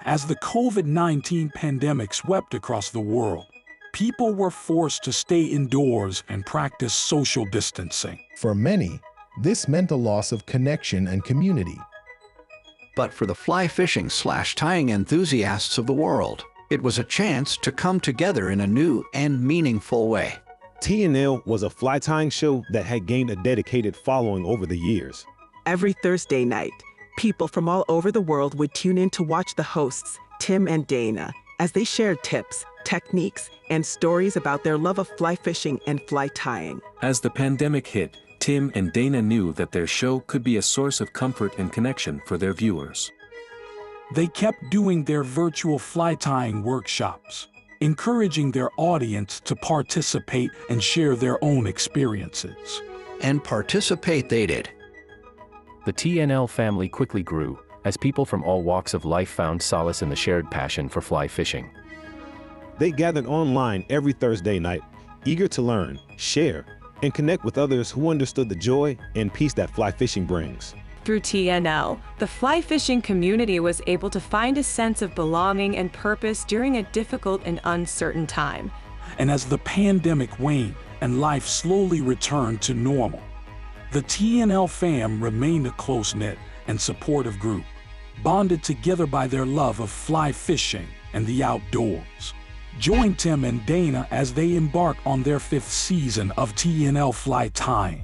As the COVID-19 pandemic swept across the world, people were forced to stay indoors and practice social distancing. For many, this meant a loss of connection and community. But for the fly fishing / tying enthusiasts of the world, it was a chance to come together in a new and meaningful way. TNL was a fly tying show that had gained a dedicated following over the years. Every Thursday night, people from all over the world would tune in to watch the hosts, Tim and Dana, as they shared tips, techniques, and stories about their love of fly fishing and fly tying. As the pandemic hit, Tim and Dana knew that their show could be a source of comfort and connection for their viewers. They kept doing their virtual fly tying workshops, encouraging their audience to participate and share their own experiences. And participate they did. The TNL family quickly grew, as people from all walks of life found solace in the shared passion for fly fishing. They gathered online every Thursday night, eager to learn, share, and connect with others who understood the joy and peace that fly fishing brings. Through TNL, the fly fishing community was able to find a sense of belonging and purpose during a difficult and uncertain time. And as the pandemic waned and life slowly returned to normal, the TNL fam remained a close-knit and supportive group, bonded together by their love of fly fishing and the outdoors. Join Tim and Dana as they embark on their 5th season of TNL fly tying.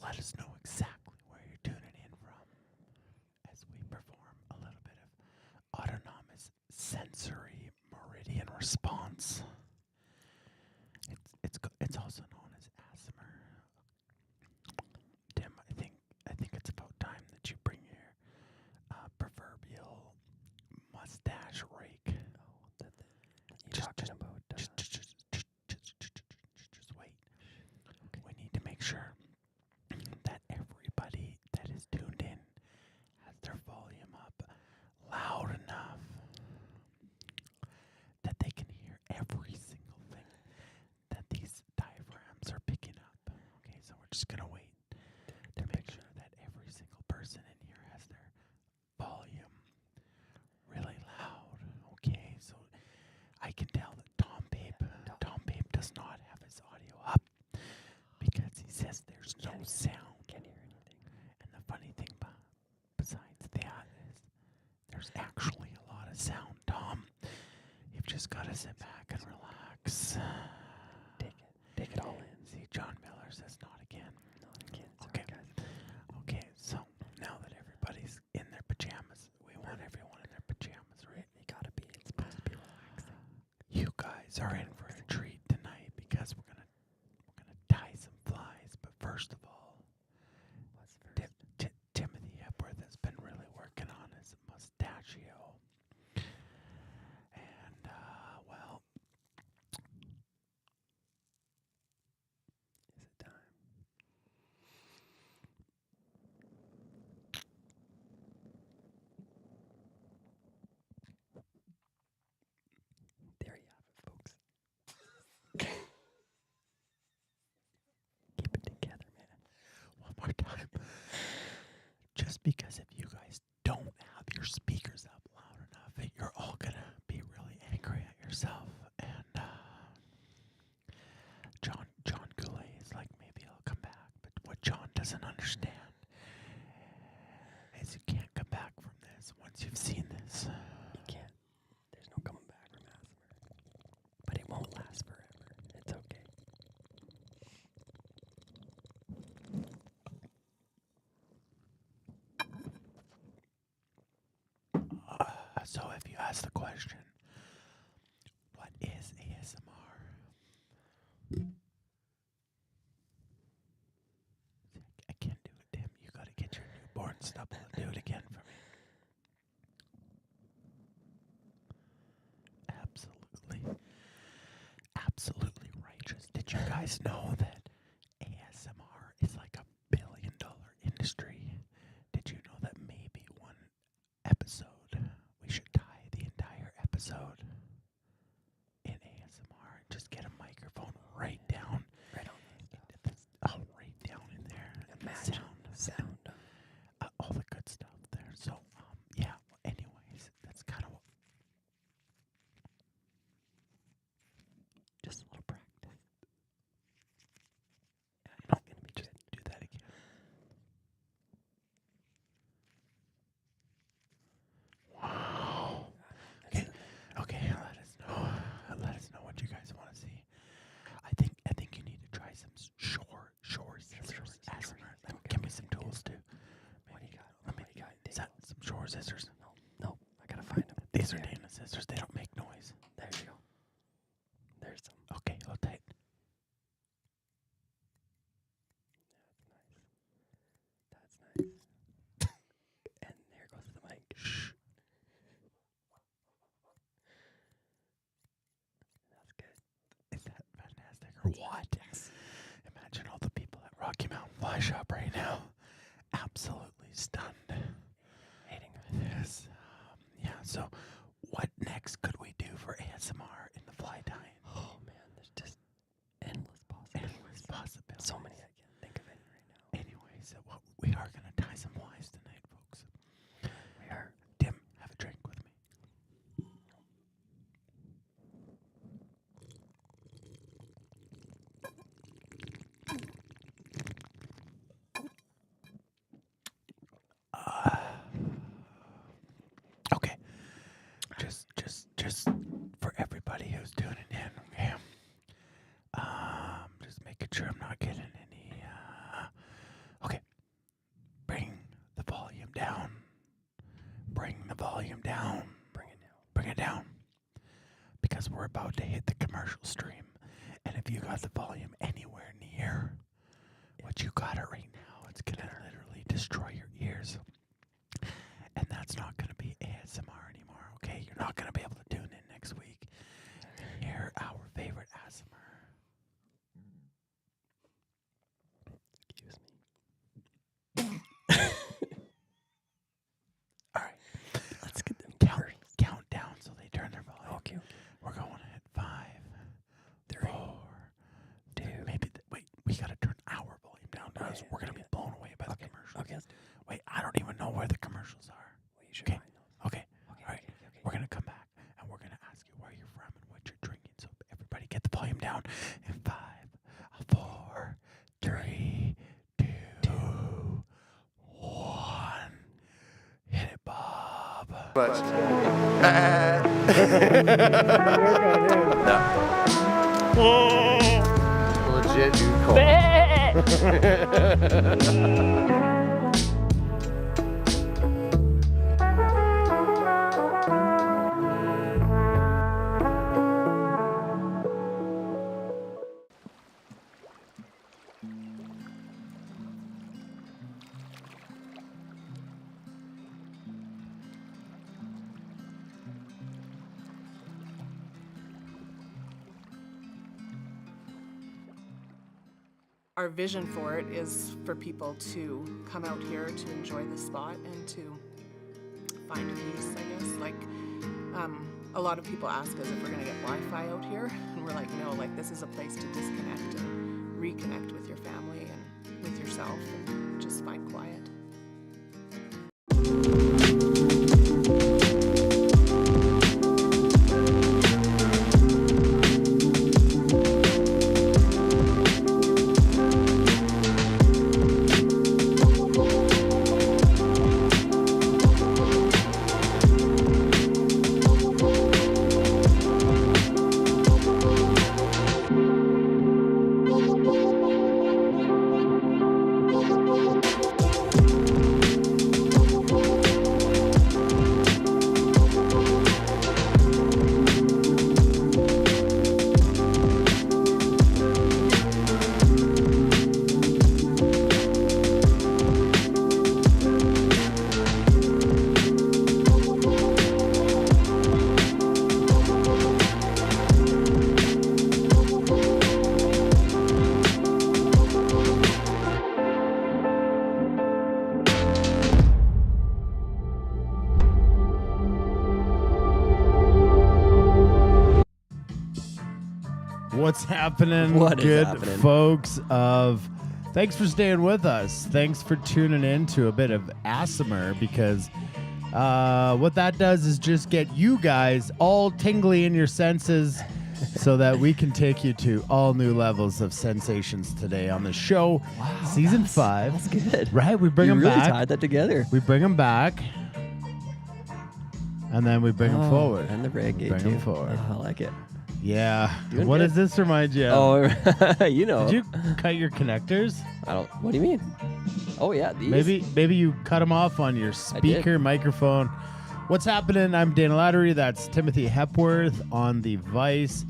Let us know exactly where you're tuning in from as we perform a little bit of autonomous sensory meridian response. It's also known as ASMR. Tim, I think it's about time that you bring your proverbial mustache rake. Just wait. Okay. We need to make sure that everybody that is tuned in has their volume up loud enough I can tell that Tom Babe does not have his audio up because he says there's no sound. Can't hear anything. And the funny thing besides that is there's actually a lot of sound, Tom. You've just got to sit back and relax. Take it all in. See, John Miller says not again. Not again. Sorry, Okay. guys. Okay, so now that everybody's in their pajamas, we want everyone in their pajamas, right? You gotta be. It's supposed to be relaxing. You guys are in for a treat tonight because we're gonna tie some flies. But first of all, What's first? Timothy Hepworth has been really working on his mustachio, and well, Is it time? There you have it, folks. Keep it together, man. one more time. Just because if you guys don't have your speakers up loud enough, you're all gonna be really angry at yourself. And John Goulet is like, maybe I'll come back. But what John doesn't understand is you can't come back from this once you've seen this. You can't. There's no coming back from ASMR. But it won't last forever. It's okay. So if you ask the question, what is ASMR? I can't do it, Tim. You gotta get your newborn stubble and do it again for me. Absolutely righteous. Did you guys know that ASMR is like $1 billion industry? Did you know that maybe one episode, we should tie the entire episode in ASMR and just get a microphone right down. Right on. Right down in there. And Imagine sound. All the good stuff there. So, yeah. Anyways, that's kind of what. Just a little practice. No, It's gonna be just good. do that again. Wow. Okay. Let us know what you guys want to see. I think you need to try some shore scissors. Give me some tools too. What do you got? Let me. What do you got? Is that some shore scissors? No, I gotta find them. These are Dana scissors. They don't make noise. There you go. There's some. Okay, hold tight. That's nice. And there goes the mic. Shh. That's good. Is that fantastic or what? Yes. Imagine all the people at Rocky Mountain Fly Shop right now. Absolutely stunned. Hating Yes. Yeah, so what next could we do for ASMR in the fly tying? Oh man, there's just endless possibilities. Endless possibilities. So many I can't think of any right now. Anyways, we are going to tie some flies tonight, folks. We are. Tim, have a drink with me. Okay. Just for everybody who's tuning in, okay? Just making sure I'm not getting any, okay. Bring the volume down. Bring the volume down. Bring it down. Bring it down. Because we're about to hit the commercial stream. And if you got the volume anywhere near what you got it right now, it's going to literally destroy your ears. And that's not going to be ASMR anymore, okay? You're not going to be able to tune in next week and hear our favorite ASMR. Excuse me. All right. Let's get them Count down so they turn their volume. Okay. We're going at 5, 3, 4, 2. maybe. Wait, we got to turn our volume down, guys. yeah, We're going to be blown away by the commercials. Okay, let's do it. Wait, I don't even know where the commercials are. Well, you should Okay. find those. Okay. Okay, All right. okay. We're going to come back and we're going to ask you where you're from and what In 5, 4, 3, 2, 1. Hit it, Bob. Legit dude call. Our vision for it is for people to come out here to enjoy the spot and to find peace, I guess. Like, a lot of people ask us if we're gonna get Wi-Fi out here, and we're like, no, like this is a place to disconnect and reconnect with your family and with yourself and just find quiet. What's happening, What is good happening? folks of... Thanks for staying with us. Thanks for tuning in to a bit of ASMR, because what that does is just get you guys all tingly in your senses so that we can take you to all new levels of sensations today on the show. Wow, Season 5. That's good. Right? We bring You them really back. tied that together. We bring them back. And then we bring them forward. And the reggae, Bring too. 'em forward. Oh, I like it. Yeah. Doing What good. does this remind you of? Oh, you know. Did you cut your connectors? I don't. What do you mean? Oh yeah, these. Maybe you cut them off on your speaker microphone. What's happening? I'm Dana Lattery. That's Timothy Hepworth on the Vice.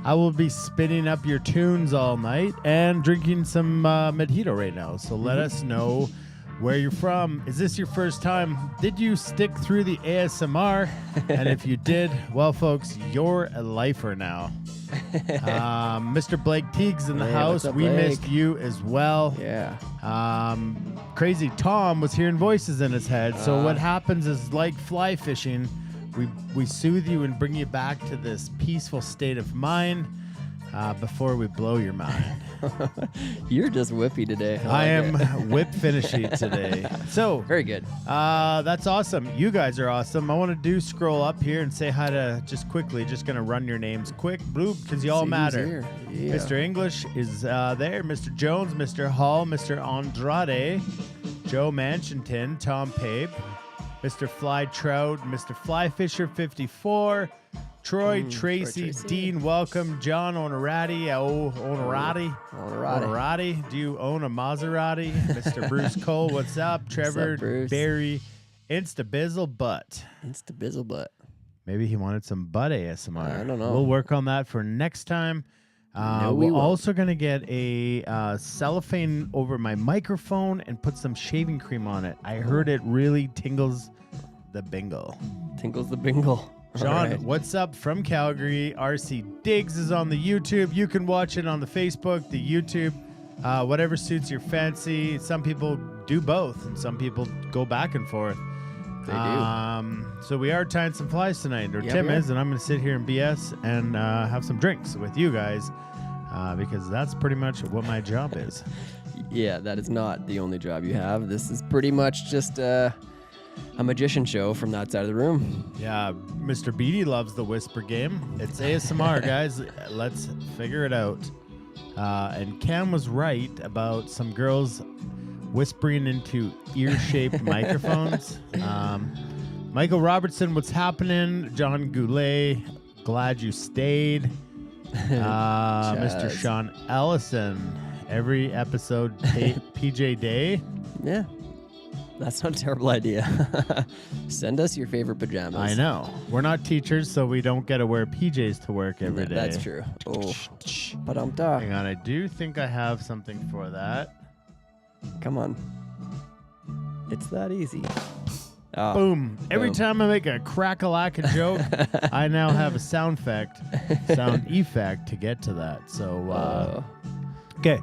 I will be spinning up your tunes all night and drinking some mojito right now. So let us know where you're from. Is this your first time? Did you stick through the ASMR? And if you did, well, folks, you're a lifer now. Mr. Blake Teague's in the Hey, house. what's up, We Blake? missed you as well. Yeah. Crazy Tom was hearing voices in his head. So what happens is, like fly fishing, we soothe you and bring you back to this peaceful state of mind before we blow your mind. You're just whippy today. I am whip finishy today. So very good. That's awesome. You guys are awesome. I want to scroll up here and say hi to just quickly. Just gonna run your names quick, bloop, because you all See who's matter. here. Yeah. Mr. English is there. Mr. Jones, Mr. Hall, Mr. Andrade, Joe Manchinton, Tom Pape, Mr. Fly Trout, Mr. Fly Fisher 54. Troy, Tracy, Dean, welcome. John Onorati, Onorati. Do you own a Maserati? Mr. Bruce Cole, what's up? Trevor, What's up, Bruce? Barry, Instabizzle Butt. Instabizzle Butt. Maybe he wanted some butt ASMR. I don't know. We'll work on that for next time. we We're won't. also going to get a cellophane over my microphone and put some shaving cream on it. I heard it really tingles the bingle. Tingles the bingle. John, All right. what's up from Calgary? RC Diggs is on the YouTube. You can watch it on the Facebook, the YouTube, whatever suits your fancy. Some people do both, and some people go back and forth. They do. So we are tying some flies tonight, or Yeah, Tim we are. is, and I'm going to sit here and BS and have some drinks with you guys because that's pretty much what my job is. Yeah, that is not the only job you have. This is pretty much just a magician show from that side of the room. Yeah, Mr. Beatty loves the whisper game. It's ASMR, guys. Let's figure it out. And Cam was right about some girls whispering into ear-shaped microphones. Michael Robertson, what's happening? John Goulet, glad you stayed. Mr. Sean Ellison, every episode PJ Day. Yeah, that's not a terrible idea. Send us your favorite pajamas. I know. We're not teachers, so we don't get to wear PJs to work every day. That's true. Oh, hang on. I do think I have something for that. Come on. It's that easy. Oh, boom. Every time I make a crack-a-lack joke, I now have a sound effect to get to that. So, okay.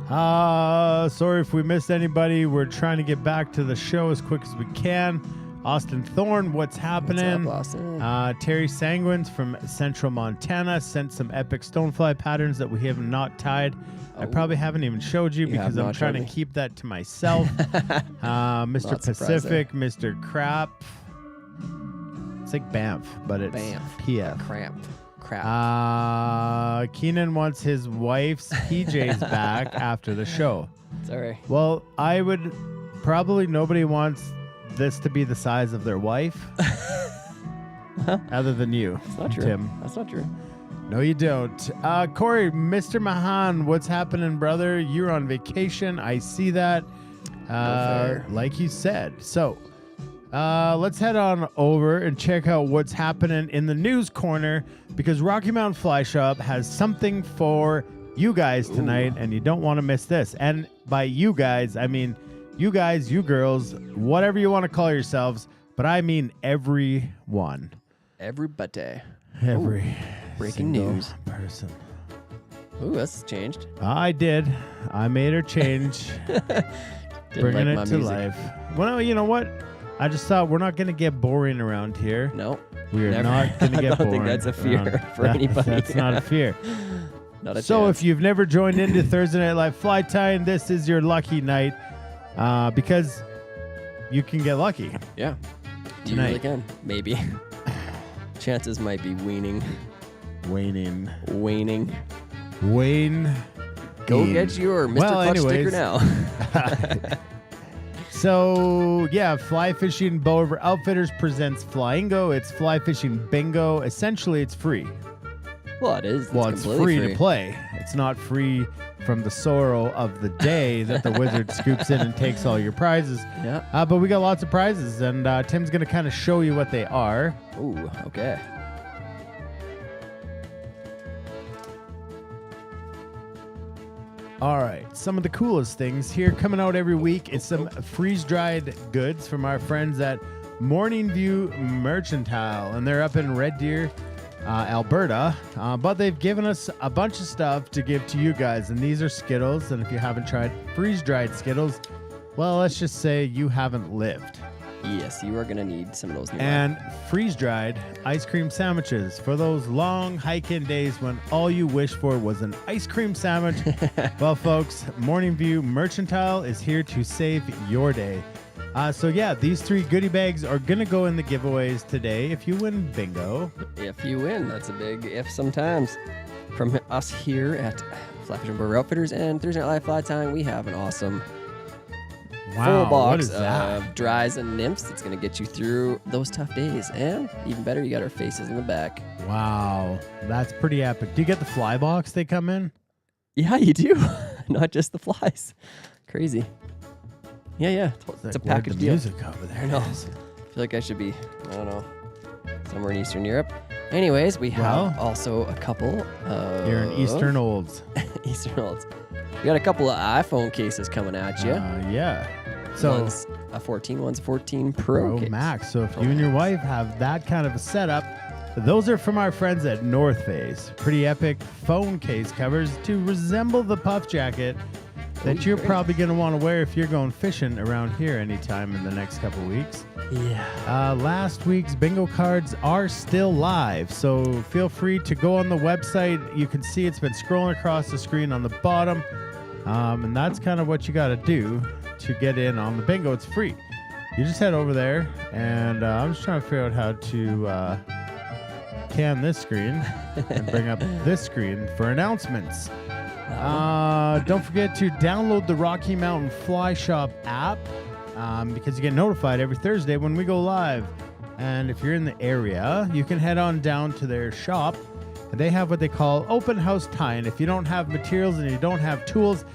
Sorry if we missed anybody. We're trying to get back to the show as quick as we can. Austin Thorne, what's happening? What's up, Austin? Terry Sanguins from Central Montana sent some epic stonefly patterns that we have not tied. I probably haven't even showed you because I'm trying to keep that to myself. Mr. Pacific, Mr. Crap. It's like Banff, but it's PF. Crap. Keenan wants his wife's PJs back after the show. Sorry. Well, I would probably nobody wants this to be the size of their wife other than you. That's not true. Tim. That's not true. No, you don't. Corey, Mr. Mahan, what's happening, brother? You're on vacation. I see that. Like you said. So let's head on over and check out what's happening in the news corner because Rocky Mountain Fly Shop has something for you guys tonight, and you don't want to miss this. And by you guys, I mean you guys, you girls, whatever you want to call yourselves, but I mean everyone. Everybody. Every breaking news person. Ooh, that's changed. I did. I made her change. Bringing it to life. Well, you know what? I just thought we're not going to get boring around here. No. We are not going to get boring. I don't think that's a fear for anybody. That's not a fear. Not a so chance. if you've never joined into Thursday Night Live Fly Tying, this is your lucky night because you can get lucky. Yeah. You really can. Maybe. Chances might be waning. Wayne. Go get your Mr. Clutch sticker now. So, yeah, Fly Fishing Bow River Outfitters presents Flyingo. It's fly fishing bingo. Essentially, it's free. Well, it is. Well, it's free to play. It's not free from the sorrow of the day that the wizard scoops in and takes all your prizes. Yeah. But we got lots of prizes, and Tim's going to kind of show you what they are. Ooh, okay. All right, some of the coolest things here coming out every week is some freeze-dried goods from our friends at Morning View Mercantile, and they're up in Red Deer, Alberta, but they've given us a bunch of stuff to give to you guys, and these are Skittles, and if you haven't tried freeze-dried Skittles, well, let's just say you haven't lived. Yes, you are going to need some of those. And freeze-dried ice cream sandwiches for those long hiking days when all you wish for was an ice cream sandwich. Well, folks, Morning View Mercantile is here to save your day. So, yeah, these 3 goodie bags are going to go in the giveaways today if you win bingo. If you win, that's a big if sometimes. From us here at Fly Fishing Bow River Outfitters and Thursday Night Live Fly Tying, we have an awesome full box of dries and nymphs that's going to get you through those tough days. And even better, you got our faces in the back. Wow, that's pretty epic. Do you get the fly box they come in? Yeah, you do. Not just the flies. Crazy. Yeah. It's a package deal. Music over there. I know. I feel like I should be, I don't know, somewhere in Eastern Europe. Anyways, we have also a couple of... You're in Eastern Olds. Eastern Olds. We got a couple of iPhone cases coming at you. Yeah. So one's a 14, one's 14 Pro case. Max. So if you and your wife have that kind of a setup, those are from our friends at North Face. Pretty epic phone case covers to resemble the puff jacket that you're probably going to want to wear if you're going fishing around here anytime in the next couple weeks. Yeah. Last week's bingo cards are still live, so feel free to go on the website. You can see it's been scrolling across the screen on the bottom, and that's kind of what you got to do to get in on the bingo. It's free. you just head over there, and I'm just trying to figure out how to can this screen and bring up this screen for announcements. Don't forget to download the Rocky Mountain Fly Shop app because you get notified every Thursday when we go live. And if you're in the area, you can head on down to their shop. And they have what they call open house tie-in. If you don't have materials and you don't have tools,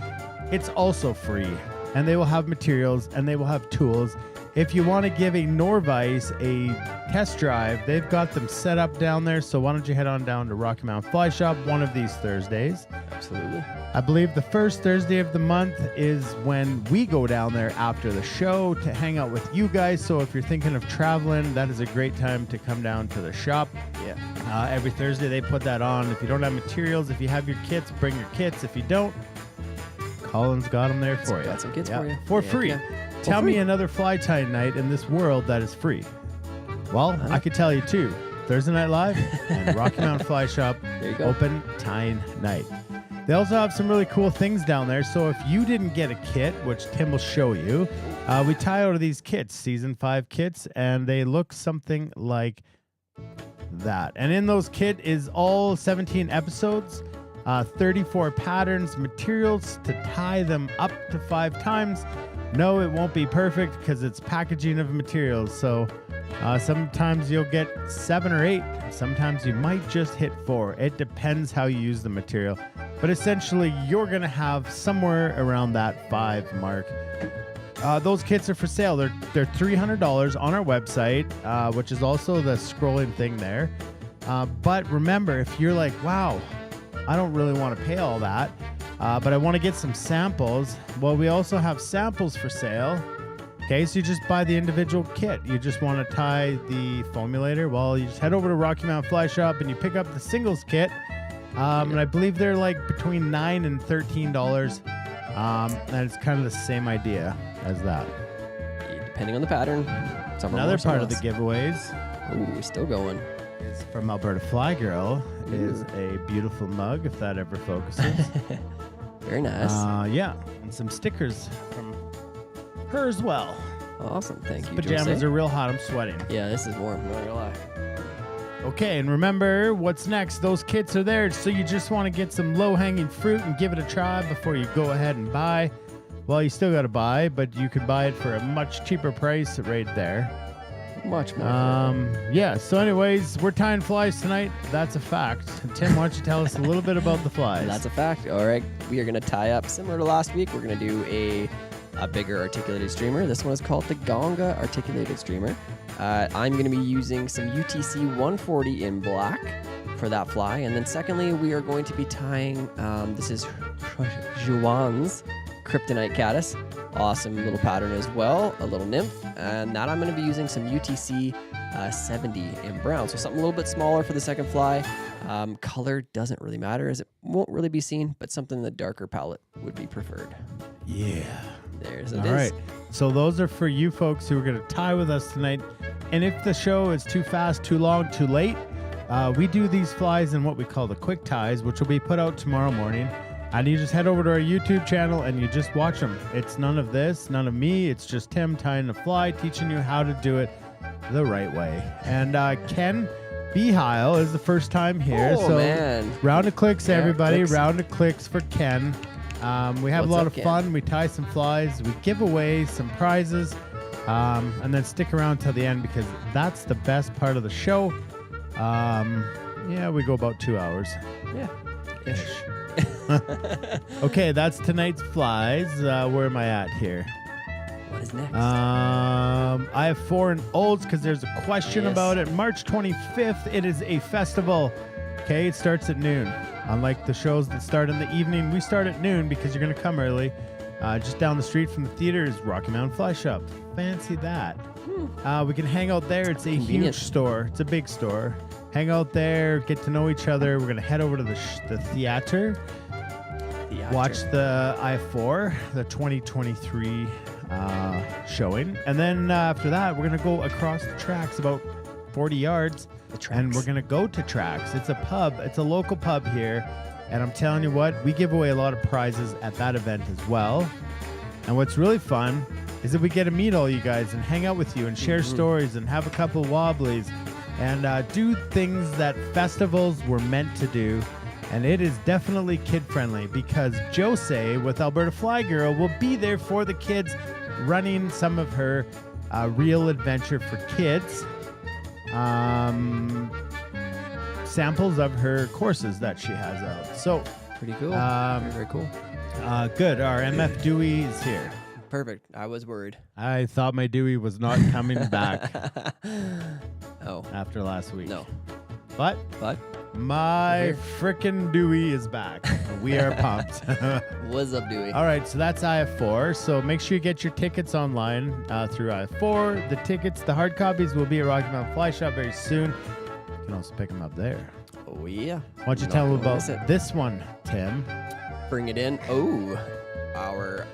it's also free. And they will have materials and they will have tools. If you want to give a Norvice a test drive, they've got them set up down there. So why don't you head on down to Rocky Mountain Fly Shop one of these Thursdays. Absolutely. I believe the first Thursday of the month is when we go down there after the show to hang out with you guys. So if you're thinking of traveling, that is a great time to come down to the shop. Yeah. Every Thursday they put that on. If you don't have materials, if you have your kits, bring your kits. If you don't, Colin's got them there for you. Got some kits for you. For free. Yeah. Tell me another fly tie night in this world that is free. Well, I could tell you two. Thursday Night Live and Rocky Mountain Fly Shop There you go. open tie night. They also have some really cool things down there. So if you didn't get a kit, which Tim will show you, we tie out of these kits, season 5 kits, and they look something like that. And in those kit is all 17 episodes, 34 patterns, materials to tie them up to 5 times. No, it won't be perfect because it's packaging of materials. So sometimes you'll get 7 or 8. Sometimes you might just hit 4. It depends how you use the material. But essentially, you're going to have somewhere around that 5 mark. Those kits are for sale. They're $300 on our website, which is also the scrolling thing there. But remember, if you're like, wow, I don't really want to pay all that, but I want to get some samples. Well, we also have samples for sale. Okay, so you just buy the individual kit. You just want to tie the formulator. Well, you just head over to Rocky Mountain Fly Shop and you pick up the singles kit. And I believe they're like between $9 and $13. And it's kind of the same idea as that. Depending on the pattern. Another part of the giveaways. Ooh, we're still going. Is from Alberta Fly Girl is a beautiful mug, if that ever focuses. Very nice. Yeah, and some stickers from her as well. Awesome, thank you. Pajamas are real hot. I'm sweating. Yeah, this is warm. Not gonna lie. Okay, and remember what's next. Those kits are there, so you just want to get some low-hanging fruit and give it a try before you go ahead and buy. Well, you still got to buy, but you could buy it for a much cheaper price right there. Much more. Yeah, so anyways, we're tying flies tonight. That's a fact. Tim, why don't you tell us a little bit about the flies? That's a fact. All right, we are going to tie up, similar to last week, we're going to do a bigger articulated streamer. This one is called the Ganga articulated streamer. I'm going to be using some UTC 140 in black for that fly. And then secondly, we are going to be tying, this is Juan's Kryptonite Caddis. Awesome little pattern as well, a little nymph. And that I'm going to be using some UTC 70 in brown. So something a little bit smaller for the second fly. Color doesn't really matter as it won't really be seen, but something in the darker palette would be preferred. Yeah. There's it. All right. So those are for you folks who are going to tie with us tonight. And if the show is too fast, too long, too late, we do these flies in what we call the quick ties, which will be put out tomorrow morning. And you just head over to our YouTube channel and you just watch them. It's none of this, none of me. It's just Tim tying the fly, teaching you how to do it the right way. And Ken Beheil is the first time here. Oh, so man. Round of clicks, everybody. Clicks. Round of clicks for Ken. We have a lot of Ken? fun. We tie some flies. We give away some prizes. And then stick around till the end because that's the best part of the show. Yeah, we go about 2 hours. Yeah. Ish. Okay, that's tonight's flies. Where am I at here? What is next? I have 4 in olds because there's a question about it. March 25th, it is a festival. Okay, it starts at noon. Unlike the shows that start in the evening, we start at noon because you're going to come early. Just down the street from the theater is Rocky Mountain Fly Shop. Fancy that. We can hang out there. It's a huge store. It's a big store. Hang out there, get to know each other. We're going to head over to the theater. Watch the I-4, the 2023 showing. And then after that, we're going to go across the tracks about 40 yards. And we're going to go to tracks. It's a pub. It's a local pub here. And I'm telling you what, we give away a lot of prizes at that event as well. And what's really fun is that we get to meet all you guys and hang out with you and share stories and have a couple wobblies and do things that festivals were meant to do. And it is definitely kid-friendly because Jose with Alberta Fly Girl will be there for the kids, running some of her real adventure for kids. Samples of her courses that she has out. So pretty cool. Very cool. Good. Our MF Dewey is here. Perfect. I was worried. I thought my Dewey was not coming back. Oh. After last week. No. But my frickin' Dewey is back. We are pumped. What's up, Dewey? All right, so that's IF4. So make sure you get your tickets online through IF4. The tickets, the hard copies, will be at Rocky Mountain Fly Shop very soon. You can also pick them up there. Oh, yeah. Why don't you tell them about this one, Tim? Bring it in. Oh, our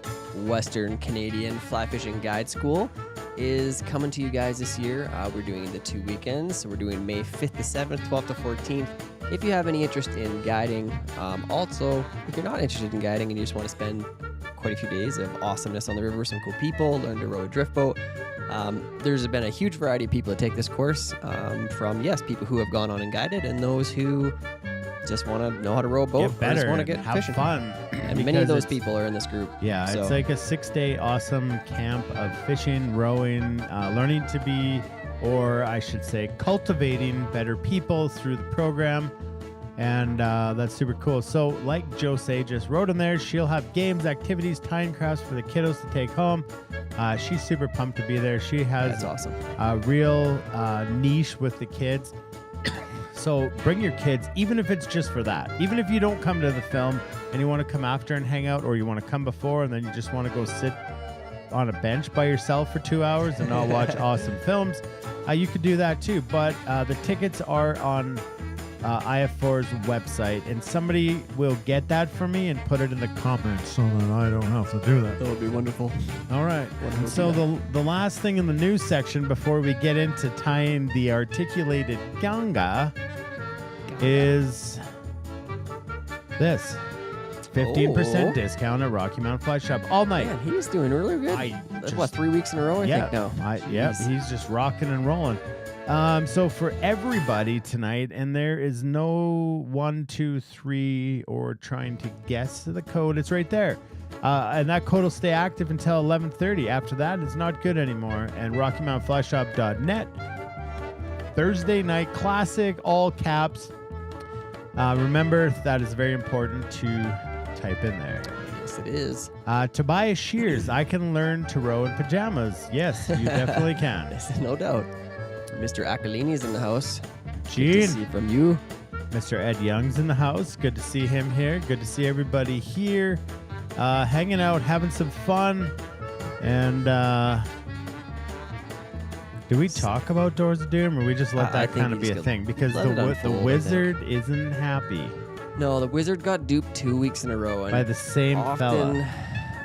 Western Canadian Fly Fishing Guide School is coming to you guys this year. We're doing the 2 weekends. So we're doing May 5th to 7th, 12th to 14th. If you have any interest in guiding, also, if you're not interested in guiding and you just want to spend quite a few days of awesomeness on the river, some cool people, learn to row a drift boat, there's been a huge variety of people that take this course from, yes, people who have gone on and guided and those who just want to know how to row a boat Get better, or just want to get have fishing. fun. And many of those people are in this group. Yeah, so. It's like a 6-day awesome camp of fishing, rowing, learning to be, or I should say, cultivating better people through the program. And that's super cool. So like Jose just wrote in there, she'll have games, activities, tying crafts for the kiddos to take home. She's super pumped to be there. She has That's awesome. A real niche with the kids. So bring your kids, even if it's just for that. Even if you don't come to the film and you want to come after and hang out, or you want to come before and then you just want to go sit on a bench by yourself for 2 hours and not watch awesome films, you could do that too. But the tickets are on IF4's website, and somebody will get that for me and put it in the comments so that I don't have to do that. That would be wonderful. All right. So the last thing in the news section before we get into tying the articulated Ganga is this. 15% discount at Rocky Mountain Fly Shop all night. Man, he's doing really good. That's 3 weeks in a row, I think now. He's just rocking and rolling. So for everybody tonight, and there is no 1, 2, 3 or trying to guess the code. It's right there. And that code will stay active until 11:30. After that, it's not good anymore. And RockyMountainFlyShop.net. Thursday night classic, all caps. Remember, that is very important to type in there. Yes, it is. Tobias Shears, I can learn to row in pajamas. Yes, you definitely can. Yes, no doubt. Mr. Acalini's in the house. Gene. Good to see from you. Mr. Ed Young's in the house. Good to see him here. Good to see everybody here. Hanging out, having some fun. And do we talk about Doors of Doom, or we just let that kind of be a thing? Because the wizard isn't happy. No, the wizard got duped 2 weeks in a row. And by the same fella.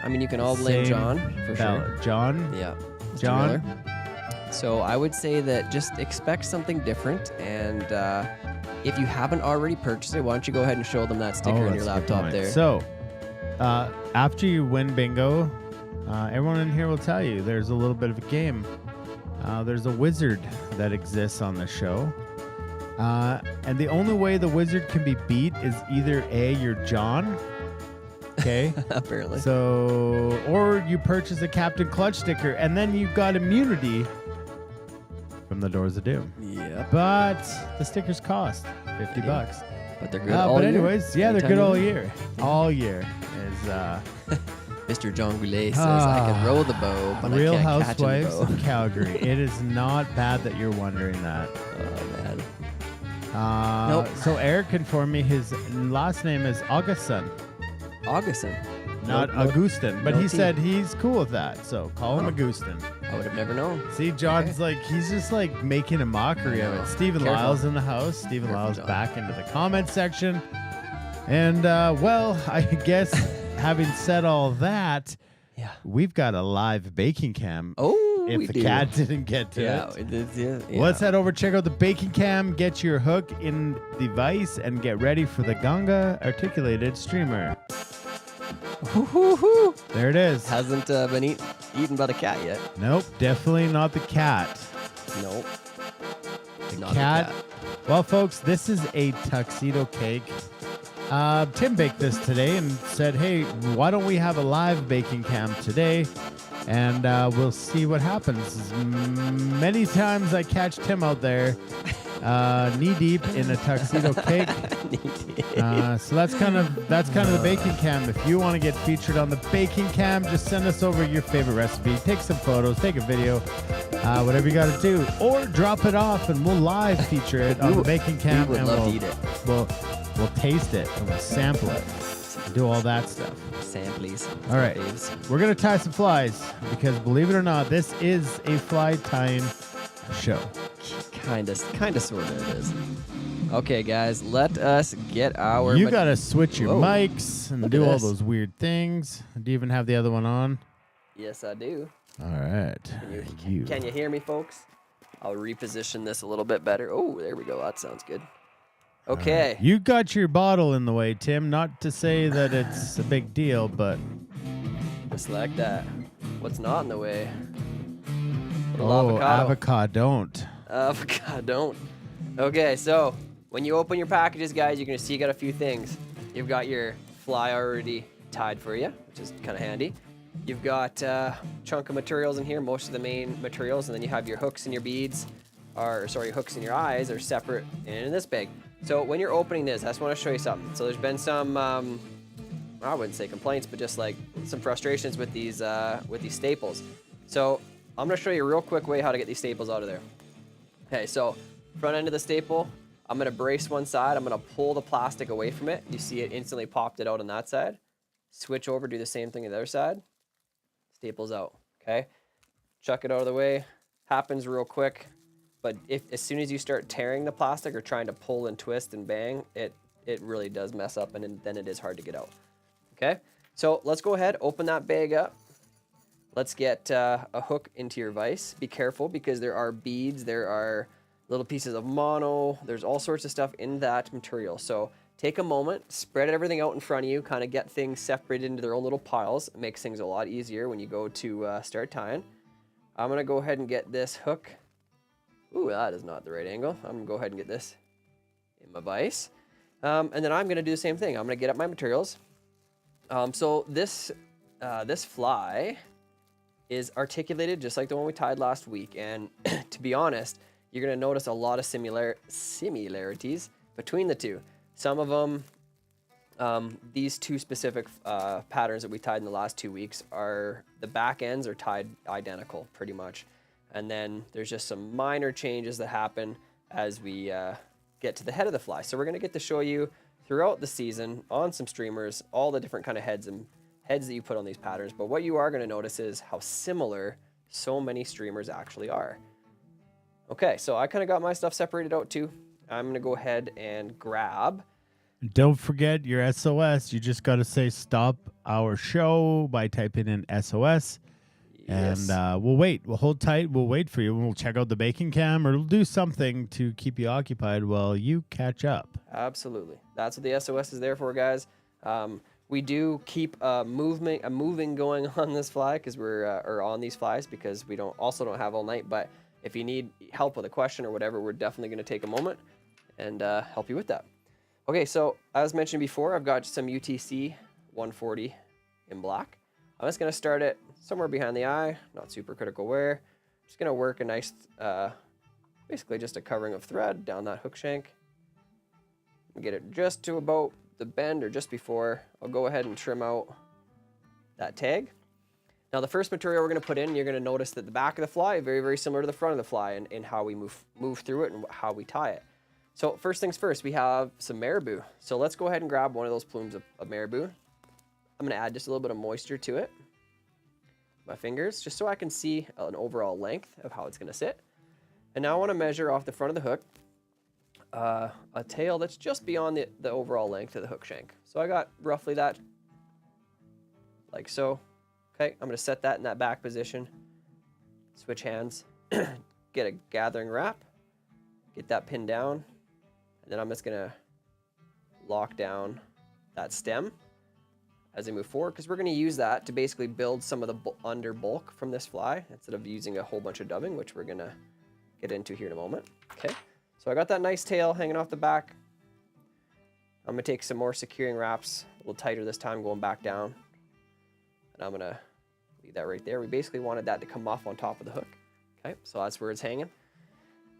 I mean, you can all blame John, for sure. John? Yeah. John? Miller. So I would say that just expect something different, and if you haven't already purchased it, why don't you go ahead and show them that sticker on your laptop there. So, after you win bingo, everyone in here will tell you there's a little bit of a game. There's a wizard that exists on the show, and the only way the wizard can be beat is either A, you're John, okay? Apparently. So, or you purchase a Captain Clutch sticker, and then you've got immunity from the Doors of Doom. Yeah. But the stickers cost $50. But they're good all year. But anyways, yeah, they're good all year. All year is Mr. John Goulet says, I can row the bow, but Real I can't Housewives catch the bow. of Calgary. It is not bad that you're wondering that. Oh, man. Nope. So Eric informed me his last name is Augustin. Augustin. Not Augustin, but he said he's cool with that. So call him Augustin. I would have never known. See, John's like, he's just like making a mockery of it. Stephen Lyle's in the house. Stephen Lyle's back into the comment section. And, well, I guess having said all that, we've got a live baking cam. Oh, if the cat didn't get to it. Yeah. Let's head over, check out the baking cam, get your hook in the vise, and get ready for the Ganga articulated streamer. There it is. Hasn't been eaten by the cat yet. Nope, definitely not the cat. Nope. The Not cat. the cat. Well, folks, this is a tuxedo cake. Tim baked this today and said, hey, why don't we have a live baking cam today? And we'll see what happens. Many times I catch Tim out there knee deep in a tuxedo cake. So that's kind of the baking cam. If you want to get featured on the baking cam, just send us over your favorite recipe. Take some photos, take a video, whatever you got to do, or drop it off and we'll live feature it on the baking cam. We would love to eat it. We'll taste it and we'll sample it. Do all that stuff. Samplies. All right. We're going to tie some flies because believe it or not, this is a fly tying show. Kind of, sort of it is. Okay, guys, let us get our... You got to switch your mics and Look do at all this. those weird things. Do you even have the other one on? Yes, I do. All right. Can you hear me, folks? I'll reposition this a little bit better. Oh, there we go. That sounds good. Okay. Right. You got your bottle in the way, Tim. Not to say that it's a big deal, but... Just like that. What's not in the way? Avocado. Avocado. Okay, so when you open your packages, guys, you're going to see you got a few things. You've got your fly already tied for you, which is kind of handy. You've got a chunk of materials in here, most of the main materials, and then you have your hooks and your beads, hooks and your eyes are separate in this bag. So when you're opening this, I just want to show you something. So there's been some, I wouldn't say complaints, but just like some frustrations with these staples. So I'm going to show you a real quick way how to get these staples out of there. Okay, so front end of the staple, I'm going to brace one side. I'm going to pull the plastic away from it. You see it instantly popped it out on that side. Switch over, do the same thing on the other side. Staples out, okay? Chuck it out of the way. Happens real quick. But as soon as you start tearing the plastic or trying to pull and twist and bang, it really does mess up and then it is hard to get out. Okay, so let's go ahead, open that bag up. Let's get a hook into your vise. Be careful because there are beads, there are little pieces of mono, there's all sorts of stuff in that material. So take a moment, spread everything out in front of you, kind of get things separated into their own little piles. It makes things a lot easier when you go to start tying. I'm gonna go ahead and get this hook. Ooh, that is not the right angle. I'm gonna go ahead and get this in my vise. And then I'm gonna do the same thing. I'm gonna get up my materials. So this fly is articulated just like the one we tied last week. And to be honest, you're gonna notice a lot of similarities between the two. Some of them, these two specific patterns that we tied in the last 2 weeks the back ends are tied identical pretty much. And then there's just some minor changes that happen as we get to the head of the fly. So we're gonna get to show you throughout the season on some streamers, all the different kind of heads that you put on these patterns. But what you are gonna notice is how similar so many streamers actually are. Okay, so I kind of got my stuff separated out too. I'm gonna go ahead and grab. Don't forget your SOS. You just got to say stop our show by typing in SOS. Yes. And we'll wait. We'll hold tight. We'll wait for you. And we'll check out the baking cam or we'll do something to keep you occupied while you catch up. Absolutely. That's what the SOS is there for, guys. We do keep a moving going on this fly because or on these flies because we don't have all night. But if you need help with a question or whatever, we're definitely going to take a moment and help you with that. Okay, so as mentioned before, I've got some UTC 140 in black. I'm just going to start it somewhere behind the eye, not super critical where. Just going to work a nice, basically just a covering of thread down that hook shank. Get it just to about the bend or just before. I'll go ahead and trim out that tag. Now the first material we're going to put in, you're going to notice that the back of the fly is very, very similar to the front of the fly in how we move through it and how we tie it. So first things first, we have some marabou. So let's go ahead and grab one of those plumes of marabou. I'm going to add just a little bit of moisture to it. My fingers, just so I can see an overall length of how it's going to sit. And now I want to measure off the front of the hook a tail that's just beyond the overall length of the hook shank. So I got roughly that, like so. Okay, I'm going to set that in that back position. Switch hands, get a gathering wrap, get that pinned down, and then I'm just going to lock down that stem. as I move forward, because we're going to use that to basically build some of the under bulk from this fly instead of using a whole bunch of dubbing, which we're going to get into here in a moment. Okay, so I got that nice tail hanging off the back. I'm going to take some more securing wraps, a little tighter this time, going back down. And I'm going to leave that right there. We basically wanted that to come off on top of the hook. Okay, so that's where it's hanging.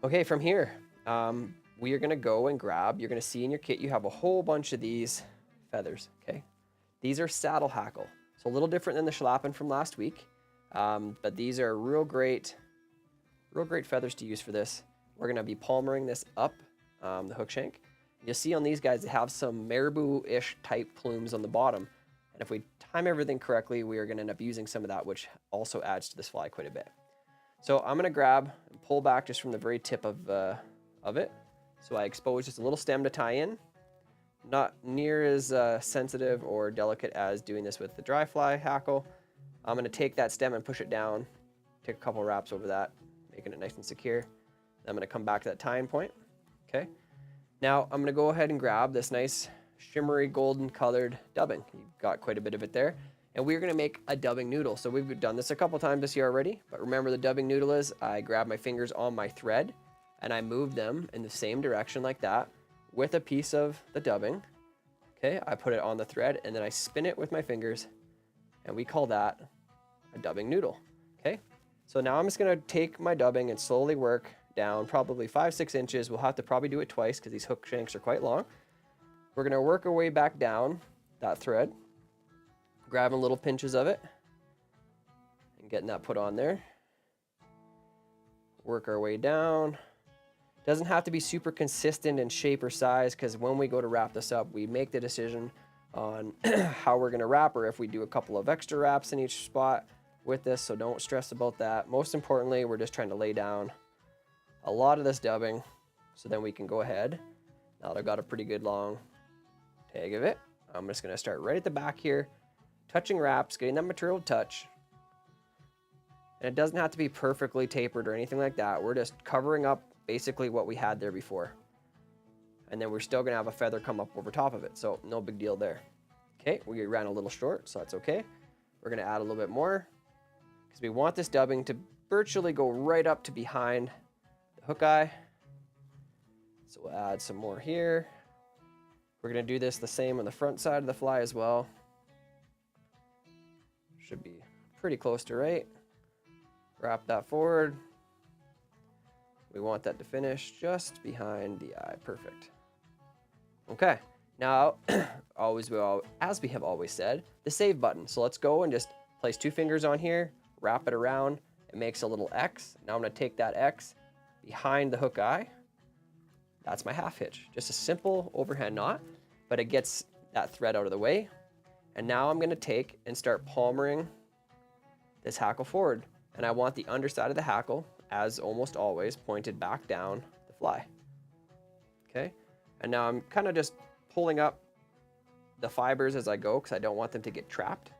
Okay, from here, we are going to go and grab, you're going to see in your kit, you have a whole bunch of these feathers, okay? These are saddle hackle, so a little different than the schlappen from last week, but these are real great feathers to use for this. We're going to be palmering this up the hook shank. You'll see on these guys, they have some marabou-ish type plumes on the bottom, and if we time everything correctly, we are going to end up using some of that, which also adds to this fly quite a bit. So I'm going to grab and pull back just from the very tip of it. So I expose just a little stem to tie in. Not near as sensitive or delicate as doing this with the dry fly hackle. I'm going to take that stem and push it down. Take a couple wraps over that, making it nice and secure. Then I'm going to come back to that tying point. Okay. Now I'm going to go ahead and grab this nice shimmery golden colored dubbing. You've got quite a bit of it there. And we're going to make a dubbing noodle. So we've done this a couple times this year already. But remember the dubbing noodle is I grab my fingers on my thread and I move them in the same direction like that with a piece of the dubbing. Okay, I put it on the thread and then I spin it with my fingers and we call that a dubbing noodle. Okay, so now I'm just going to take my dubbing and slowly work down probably 5-6 inches. We'll have to probably do it twice because these hook shanks are quite long. We're going to work our way back down that thread, grabbing little pinches of it and getting that put on there. Work our way down. Doesn't have to be super consistent in shape or size because when we go to wrap this up, we make the decision on how we're going to wrap or if we do a couple of extra wraps in each spot with this, so don't stress about that. Most importantly, we're just trying to lay down a lot of this dubbing so then we can go ahead. Now that I've got a pretty good long tag of it, I'm just going to start right at the back here, touching wraps, getting that material to touch. And it doesn't have to be perfectly tapered or anything like that. We're just covering up basically what we had there before. And then we're still going to have a feather come up over top of it, so no big deal there. Okay, we ran a little short, so that's okay. We're going to add a little bit more because we want this dubbing to virtually go right up to behind the hook eye. So we'll add some more here. We're going to do this the same on the front side of the fly as well. Should be pretty close to right. Wrap that forward. We want that to finish just behind the eye. Perfect. Okay, now, as we have always said, the save button. So let's go and just place 2 fingers on here, wrap it around. It makes a little X. Now I'm going to take that X behind the hook eye. That's my half hitch. Just a simple overhand knot, but it gets that thread out of the way. And now I'm going to take and start palmering this hackle forward. And I want the underside of the hackle, as almost always, pointed back down the fly. Okay, and now I'm kind of just pulling up the fibers as I go because I don't want them to get trapped.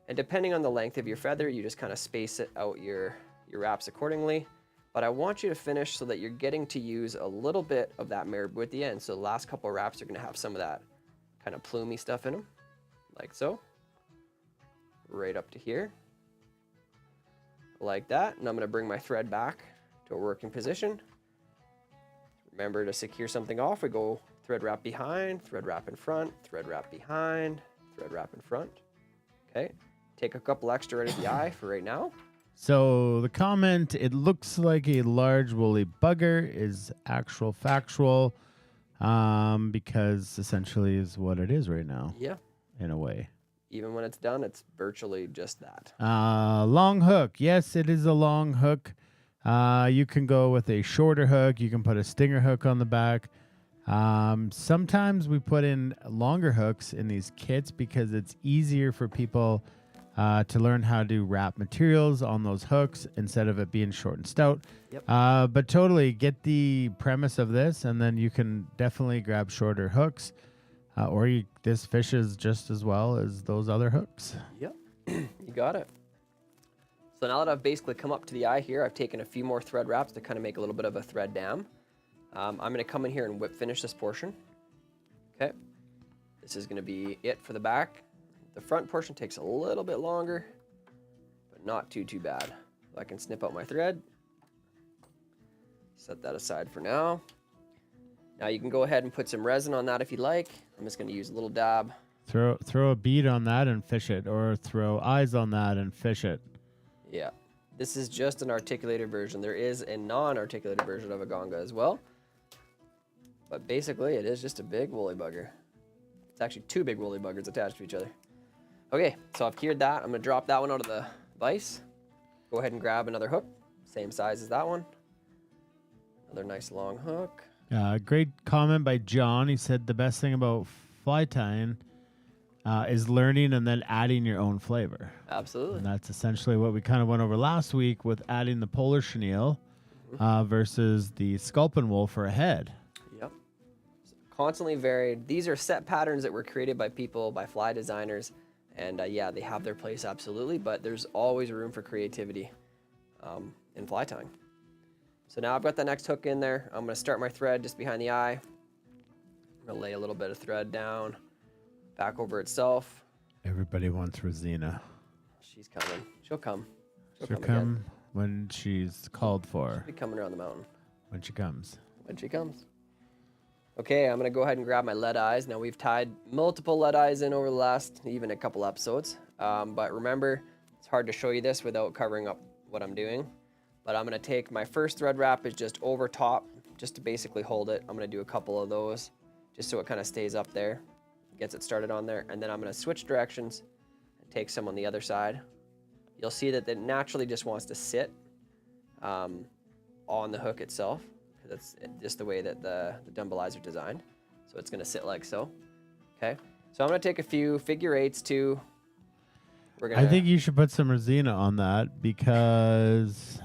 And depending on the length of your feather, you just kind of space it out your wraps accordingly. But I want you to finish so that you're getting to use a little bit of that marabou at the end. So the last couple of wraps are going to have some of that kind of plumy stuff in them, like so, right up to here. Like that, and I'm going to bring my thread back to a working position. Remember to secure something off. We go thread wrap behind, thread wrap in front, thread wrap behind, thread wrap in front. Okay, take a couple extra right at the eye for right now. So the comment, it looks like a large woolly bugger, is actual factual, because essentially is what it is right now. Yeah. In a way. Even when it's done, it's virtually just that. Long hook. Yes, it is a long hook. You can go with a shorter hook. You can put a stinger hook on the back. Sometimes we put in longer hooks in these kits because it's easier for people to learn how to wrap materials on those hooks instead of it being short and stout. Yep. But totally get the premise of this, and then you can definitely grab shorter hooks. This fishes just as well as those other hooks. Yep, you got it. So now that I've basically come up to the eye here, I've taken a few more thread wraps to kind of make a little bit of a thread dam. I'm going to come in here and whip finish this portion. Okay, this is going to be it for the back. The front portion takes a little bit longer, but not too bad. I can snip out my thread. Set that aside for now. Now you can go ahead and put some resin on that if you like. I'm just going to use a little dab. Throw a bead on that and fish it, or throw eyes on that and fish it. Yeah. This is just an articulated version. There is a non-articulated version of a Ganga as well. But basically, it is just a big woolly bugger. It's actually two big woolly buggers attached to each other. Okay, so I've cured that. I'm going to drop that one out of the vise. Go ahead and grab another hook. Same size as that one. Another nice long hook. Great comment by John. He said the best thing about fly tying is learning and then adding your own flavor. Absolutely. And that's essentially what we kind of went over last week with adding the polar chenille versus the sculpin wool for a head. Yep. So constantly varied. These are set patterns that were created by people, by fly designers. And yeah, they have their place, absolutely. But there's always room for creativity in fly tying. So now I've got the next hook in there. I'm going to start my thread just behind the eye. I'm going to lay a little bit of thread down, back over itself. Everybody wants Rosina. She's coming. She'll come. She'll come when she's called for. She'll be coming around the mountain. When she comes. When she comes. Okay, I'm going to go ahead and grab my lead eyes. Now, we've tied multiple lead eyes in over the last, even a couple episodes. But remember, it's hard to show you this without covering up what I'm doing. But I'm going to take my first thread wrap is just over top, just to basically hold it. I'm going to do a couple of those, just so it kind of stays up there, gets it started on there. And then I'm going to switch directions and take some on the other side. You'll see that it naturally just wants to sit on the hook itself. That's just the way that the dumbbell eyes are designed. So it's going to sit like so. Okay. So I'm going to take a few figure eights too. I think you should put some Rosina on that because...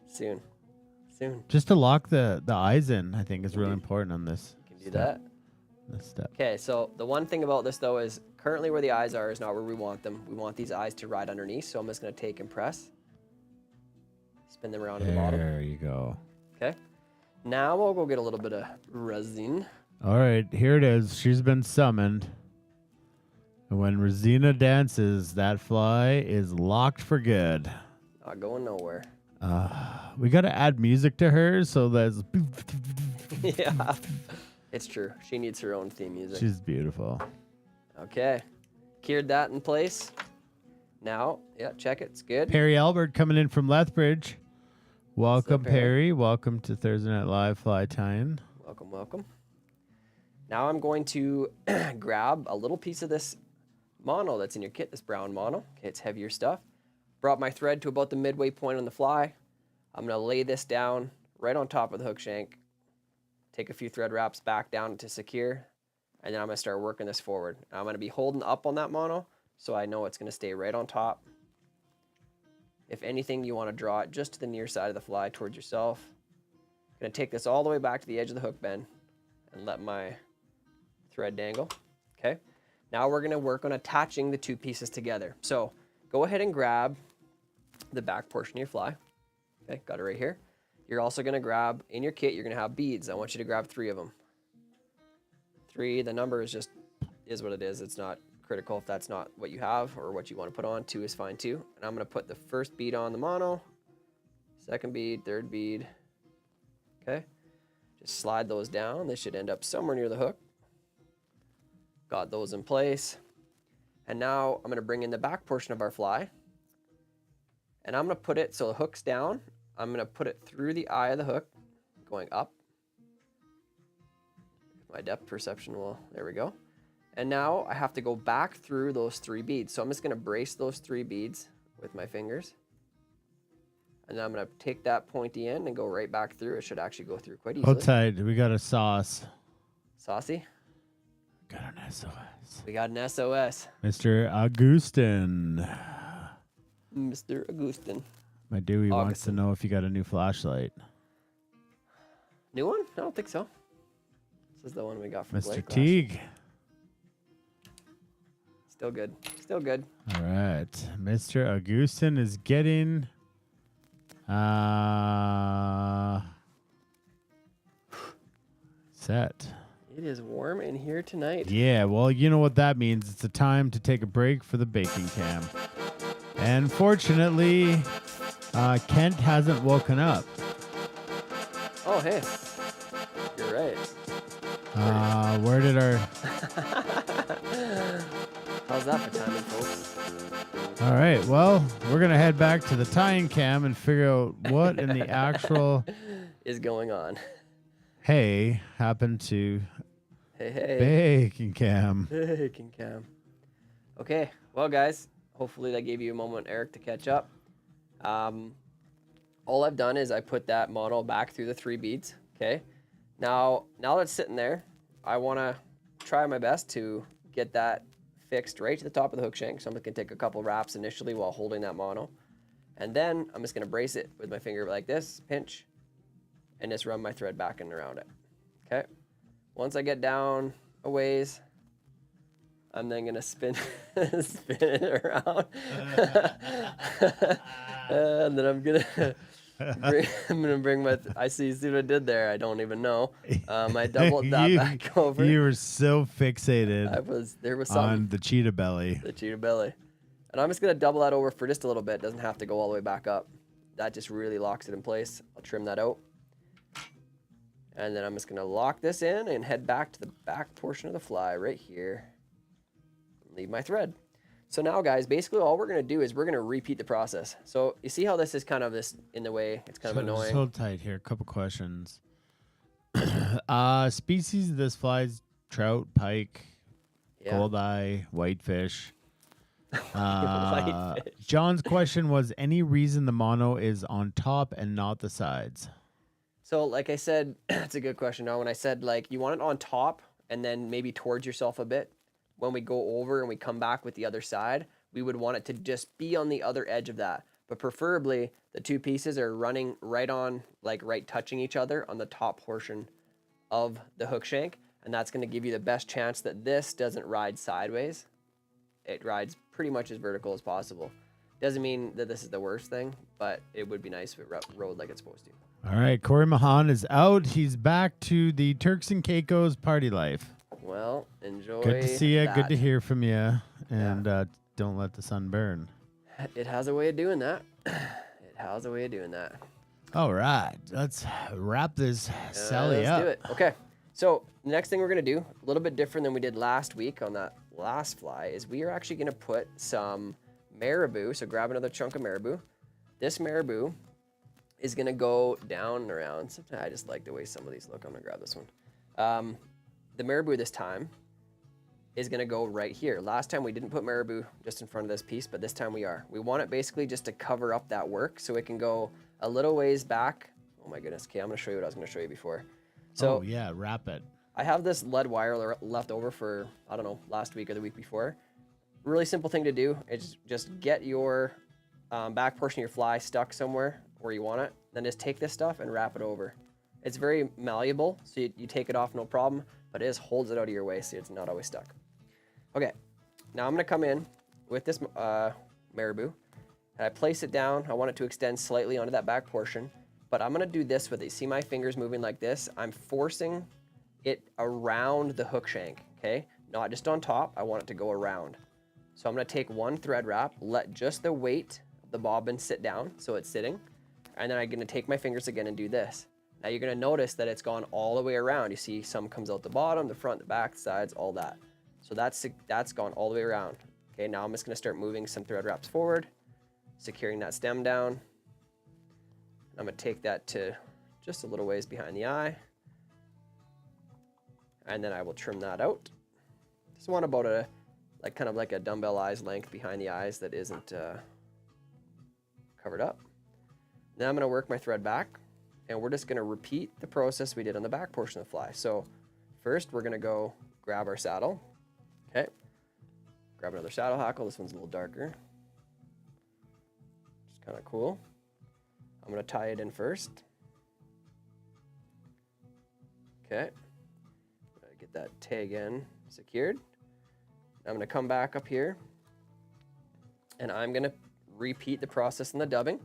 Soon. Just to lock the eyes in, I think is really important on this. You can do that. This step. Okay. So the one thing about this though is currently where the eyes are is not where we want them. We want these eyes to ride underneath. So I'm just going to take and press. Spin them around to the bottom. There you go. Okay. Now we'll go get a little bit of resin. All right, here it is. She's been summoned. And when Rosina dances, that fly is locked for good. Not going nowhere. We got to add music to her so that's... Yeah, it's true. She needs her own theme music. She's beautiful. Okay. Cured that in place. Now, yeah, check it. It's good. Perry Albert coming in from Lethbridge. Welcome, What's up, Perry. Welcome to Thursday Night Live Fly Tying. Welcome, welcome. Now I'm going to grab a little piece of this mono that's in your kit, this brown mono. Okay, it's heavier stuff. Brought my thread to about the midway point on the fly. I'm going to lay this down right on top of the hook shank. Take a few thread wraps back down to secure. And then I'm going to start working this forward. I'm going to be holding up on that mono so I know it's going to stay right on top. If anything, you want to draw it just to the near side of the fly towards yourself. I'm going to take this all the way back to the edge of the hook bend and let my thread dangle. Okay. Now we're going to work on attaching the two pieces together. So go ahead and grab the back portion of your fly. Okay, got it right here. You're also going to grab, in your kit, you're going to have beads. I want you to grab 3 of them. 3, the number is what it is. It's not critical if that's not what you have or what you want to put on. 2 is fine too. And I'm going to put the first bead on the mono, second bead, third bead. Okay, just slide those down. They should end up somewhere near the hook. Got those in place. And now I'm going to bring in the back portion of our fly. And I'm going to put it so the hook's down. I'm going to put it through the eye of the hook, going up. My depth perception will, there we go. And now I have to go back through those 3 beads. So I'm just going to brace those 3 beads with my fingers. And then I'm going to take that pointy end and go right back through. It should actually go through quite easily. Outside, we got a sauce. Saucy? Got an SOS. We got an SOS. Mr. Augustin. Mr. Augustin. My Dewey wants to know if you got a new flashlight. New one? I don't think so. This is the one we got from Mr. Teague. Still good. Still good. All right. Mr. Augustin is getting... set. It is warm in here tonight. Yeah, well, you know what that means. It's a time to take a break for the baking cam. And fortunately, Kent hasn't woken up. Oh, hey. You're right. Where did our... How's that for timing, folks? All right, well, we're going to head back to the tying cam and figure out what in the actual... is going on. Hey, happened to... Hey. Baking cam. Baking cam. Okay, well, guys, hopefully that gave you a moment, Eric, to catch up. All I've done is I put that model back through the 3 beads, okay? Now that it's sitting there, I want to try my best to get that fixed right to the top of the hook shank. So I'm going to take a couple wraps initially while holding that mono. And then I'm just going to brace it with my finger like this, pinch, and just run my thread back and around it, okay? Once I get down a ways, I'm then going to spin it around. And then I'm going to bring my, see what I did there? I don't even know. I doubled that back over. You were so fixated there was something. on the cheetah belly. The cheetah belly. And I'm just going to double that over for just a little bit. It doesn't have to go all the way back up. That just really locks it in place. I'll trim that out. And then I'm just going to lock this in and head back to the back portion of the fly right here. Leave my thread. So now, guys, basically all we're going to do is we're going to repeat the process. So you see how this is kind of this in the way? It's kind of annoying. So tight here. A couple questions. Species of this fly is trout, pike, goldeye, whitefish. Whitefish. John's question was, any reason the mono is on top and not the sides? So like I said, it's a good question. Now, when I said like you want it on top and then maybe towards yourself a bit, when we go over and we come back with the other side, we would want it to just be on the other edge of that. But preferably the 2 pieces are running right on, like right touching each other on the top portion of the hook shank. And that's going to give you the best chance that this doesn't ride sideways. It rides pretty much as vertical as possible. Doesn't mean that this is the worst thing, but it would be nice if it rode like it's supposed to. All right, Corey Mahan is out. He's back to the Turks and Caicos party life. Well, enjoy. Good to see you. that. Good to hear from you. And don't let the sun burn. It has a way of doing that. It has a way of doing that. All right, let's wrap this Sally up. Let's do it. Okay, so the next thing we're going to do, a little bit different than we did last week on that last fly, is we are actually going to put some marabou. So grab another chunk of marabou. This marabou is going to go down and around. Sometimes I just like the way some of these look. I'm going to grab this one. The marabou this time is going to go right here. Last time we didn't put marabou just in front of this piece, but this time we are. We want it basically just to cover up that work so it can go a little ways back. Oh my goodness. Okay, I'm going to show you what I was going to show you before. So yeah, wrap it. I have this lead wire left over for, I don't know, last week or the week before. Really simple thing to do is just get your back portion of your fly stuck somewhere where you want it. Then just take this stuff and wrap it over. It's very malleable, so you take it off no problem, but it just holds it out of your way so it's not always stuck. Okay, now I'm going to come in with this marabou, and I place it down. I want it to extend slightly onto that back portion, but I'm going to do this with it. See my fingers moving like this? I'm forcing it around the hook shank, okay? Not just on top. I want it to go around. So I'm going to take one thread wrap, let just the weight of the bobbin sit down so it's sitting, and then I'm going to take my fingers again and do this. Now you're going to notice that it's gone all the way around. You see some comes out the bottom, the front, the back, sides, all that. So that's gone all the way around. Okay, now I'm just going to start moving some thread wraps forward, securing that stem down. I'm going to take that to just a little ways behind the eye. And then I will trim that out. Just want about a, kind of like a dumbbell eyes length behind the eyes that isn't covered up. Then I'm going to work my thread back. And we're just going to repeat the process we did on the back portion of the fly. So first we're going to go grab our saddle. Okay. Grab another saddle hackle. This one's a little darker. Just kind of cool. I'm going to tie it in first. Okay. Get that tag in secured. I'm going to come back up here. And I'm going to repeat the process in the dubbing.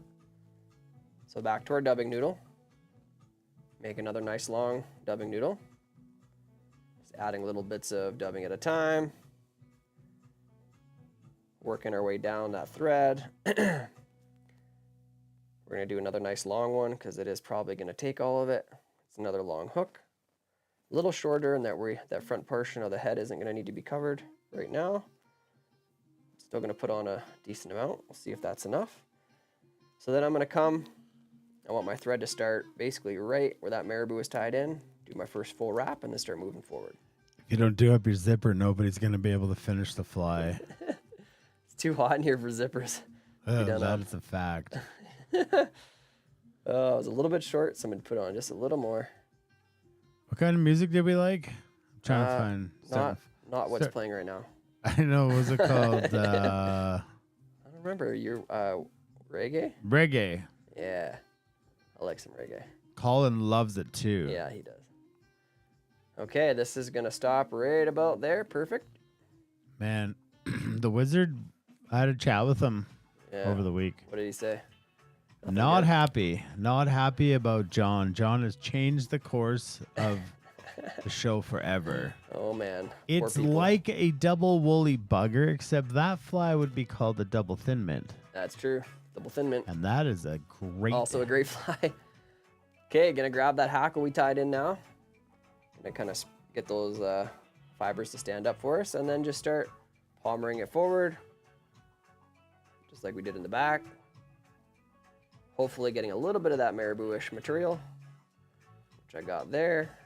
So back to our dubbing noodle. Make another nice long dubbing noodle. Just Just adding little bits of dubbing at a time. Working our way down that thread. We're going to do another nice long one because it is probably going to take all of it. It's another long hook. A little shorter, and that front portion of the head isn't going to need to be covered right now. Still going to put on a decent amount. We'll see if that's enough. So then I'm going to come. I want my thread to start basically right where that marabou is tied in. Do my first full wrap and then start moving forward. If you don't do up your zipper, nobody's going to be able to finish the fly. It's too hot in here for zippers. That's a fact. It was a little bit short, so I'm going to put on just a little more. What kind of music did we like? I'm trying to find. Not what's playing right now. I know. What was it called? I don't remember. Your reggae? Reggae. Yeah. I like some reggae. Colin loves it too. Yeah, he does. Okay, this is going to stop right about there. Perfect. Man, the wizard, I had a chat with him over the week. What did he say? Not happy about John. John has changed the course of the show forever. Oh, man. It's like a double woolly bugger, except that fly would be called a double thin mint. That's true. Double thin mint. And that is a great fly. Okay, gonna grab that hackle we tied in now. Gonna kind of get those fibers to stand up for us, and then just start palmering it forward, just like we did in the back. Hopefully getting a little bit of that marabou-ish material, which I got there.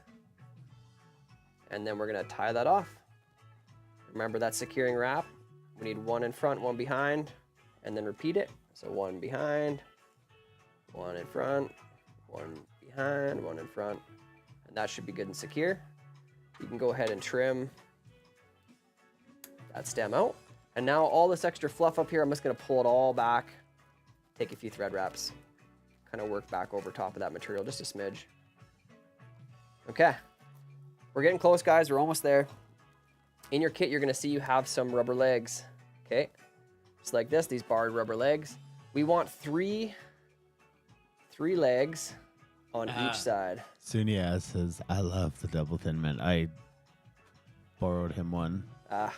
And then we're gonna tie that off. Remember that securing wrap? We need one in front, one behind, and then repeat it. So one behind, one in front, one behind, one in front, and that should be good and secure. You can go ahead and trim that stem out. And now all this extra fluff up here, I'm just gonna pull it all back, take a few thread wraps, kind of work back over top of that material, just a smidge. Okay, we're getting close, guys. We're almost there. In your kit, you're gonna see you have some rubber legs, okay? Just like this, these barred rubber legs. We want three legs on each side. Sunia says, I love the double thin mint. I borrowed him one. Ah,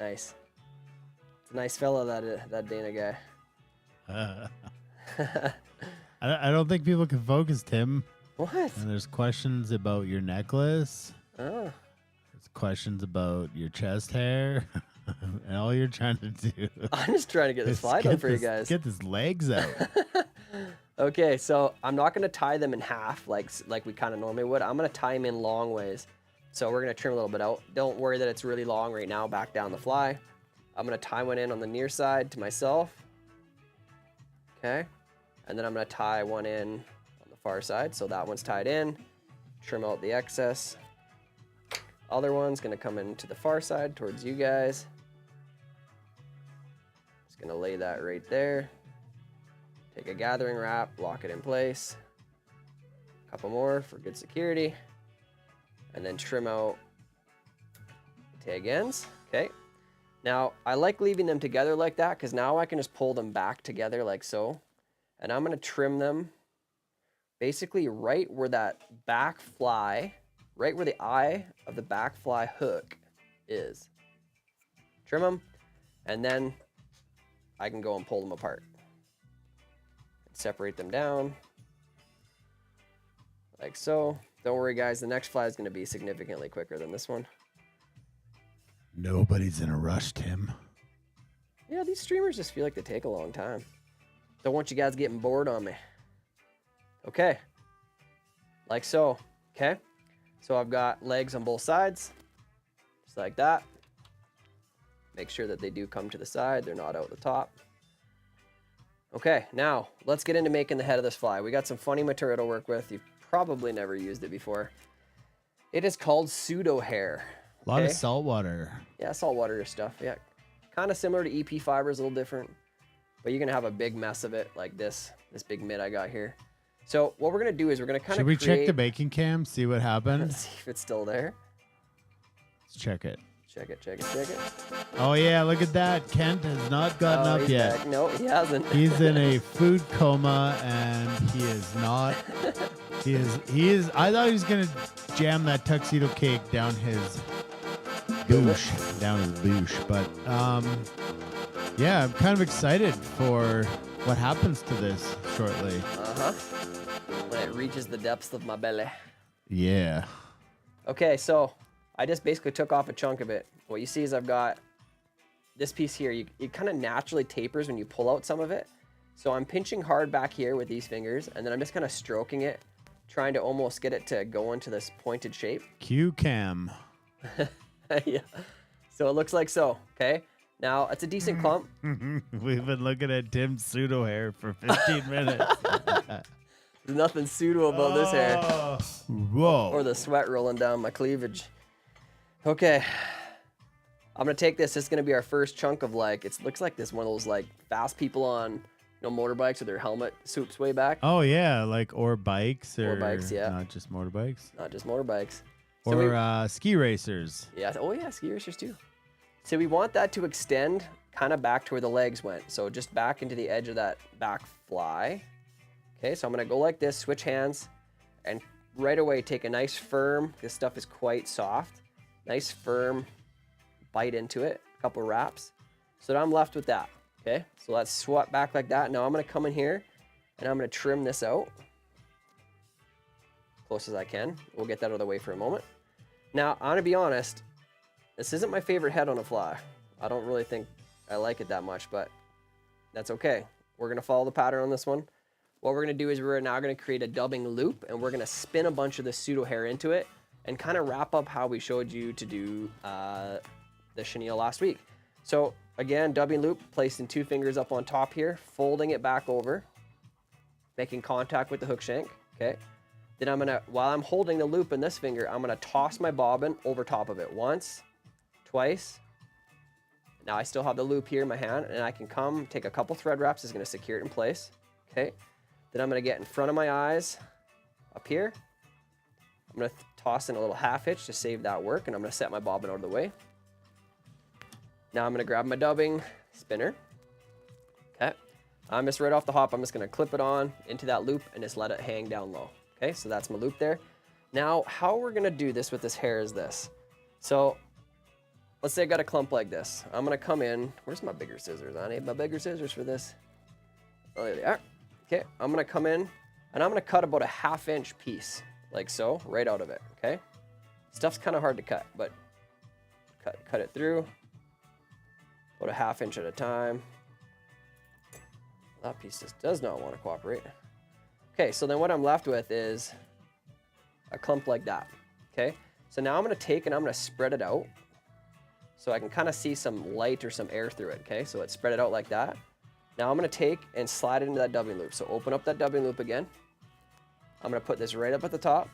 nice. It's a nice fella, that Dana guy. I don't think people can focus, Tim. What? And there's questions about your necklace. Oh. There's questions about your chest hair. And all you're trying to do. I'm just trying to get this fly done for you guys. Get his legs out. Okay, so I'm not going to tie them in half like we kind of normally would. I'm going to tie them in long ways. So we're going to trim a little bit out. Don't worry that it's really long right now. Back down the fly. I'm going to tie one in on the near side to myself. Okay. And then I'm going to tie one in on the far side. So that one's tied in. Trim out the excess. Other one's going to come into the far side towards you guys. Just going to lay that right there. Take a gathering wrap, lock it in place. A couple more for good security. And then trim out the tag ends. Okay. Now, I like leaving them together like that because now I can just pull them back together like so. And I'm going to trim them basically right where that back fly, right where the eye of the back fly hook is. Trim them, and then I can go and pull them apart. Separate them down like so. Don't worry, guys. The next fly is going to be significantly quicker than this one. Nobody's in a rush, Tim. Yeah, these streamers just feel like they take a long time. Don't want you guys getting bored on me. Okay. Like so. Okay. So I've got legs on both sides. Just like that. Make sure that they do come to the side. They're not out the top. Okay, now let's get into making the head of this fly. We got some funny material to work with. You've probably never used it before. It is called pseudo hair. A lot of salt water. Yeah, saltwater stuff. Yeah, kind of similar to EP fibers, a little different. But you're gonna have a big mess of it, like this big mitt I got here. So what we're gonna do is we're gonna kind of check the baking cam, see what happened? See if it's still there. Let's check it. Check it, check it, check it. Oh yeah, look at that. Kent has not gotten up he's yet. back. No, he hasn't. He's in a food coma, and he is not. He is. I thought he was gonna jam that tuxedo cake down his boosh, but yeah, I'm kind of excited for what happens to this shortly. When it reaches the depths of my belly. Yeah. Okay, so I just basically took off a chunk of it. What you see is I've got this piece here. It kind of naturally tapers when you pull out some of it. So I'm pinching hard back here with these fingers, and then I'm just kind of stroking it, trying to almost get it to go into this pointed shape. Q-cam. Yeah. So it looks like so, okay? Now, it's a decent clump. We've been looking at Tim's pseudo hair for 15 minutes. There's nothing pseudo about this hair. Whoa. Or the sweat rolling down my cleavage. Okay. I'm going to take this. This is going to be our first chunk of like, it looks like this one of those like fast people on motorbikes with their helmet swoops way back. Oh, yeah, or bikes. Or bikes, yeah. Not just motorbikes. Not just motorbikes. Or ski racers. Yeah. Oh, yeah, ski racers too. So we want that to extend kind of back to where the legs went. So just back into the edge of that back fly. Okay, so I'm going to go like this, switch hands, and right away take a nice firm, this stuff is quite soft, nice firm bite into it, a couple wraps. So now I'm left with that. Okay, so let's swap back like that. Now I'm going to come in here and I'm going to trim this out as close as I can. We'll get that out of the way for a moment. Now, I'm going to be honest, this isn't my favorite head on a fly. I don't really think I like it that much, but that's okay. We're going to follow the pattern on this one. What we're going to do is we're now going to create a dubbing loop, and we're going to spin a bunch of the pseudo hair into it and kind of wrap up how we showed you to do the chenille last week. So again, dubbing loop, placing 2 fingers up on top here, folding it back over, making contact with the hook shank, okay? Then I'm going to, while I'm holding the loop in this finger, I'm going to toss my bobbin over top of it once, twice. Now I still have the loop here in my hand, and I can come, take a couple thread wraps, is going to secure it in place, okay? Then I'm going to get in front of my eyes up here. I'm going to toss in a little half hitch to save that work, and I'm going to set my bobbin out of the way. Now I'm going to grab my dubbing spinner. Okay. I'm just right off the hop, I'm just going to clip it on into that loop and just let it hang down low. Okay, so that's my loop there. Now, how we're going to do this with this hair is this. So let's say I got a clump like this. I'm going to come in. Where's my bigger scissors? I need my bigger scissors for this. Oh, there they are. Okay, I'm going to come in and I'm going to cut about a 1/2 inch piece, like so, right out of it, okay? Stuff's kind of hard to cut, but cut it through about a 1/2 inch at a time. That piece just does not want to cooperate. Okay, so then what I'm left with is a clump like that, okay? So now I'm going to take and I'm going to spread it out so I can kind of see some light or some air through it, okay? So let's spread it out like that. Now I'm going to take and slide it into that dubbing loop. So open up that dubbing loop again. I'm going to put this right up at the top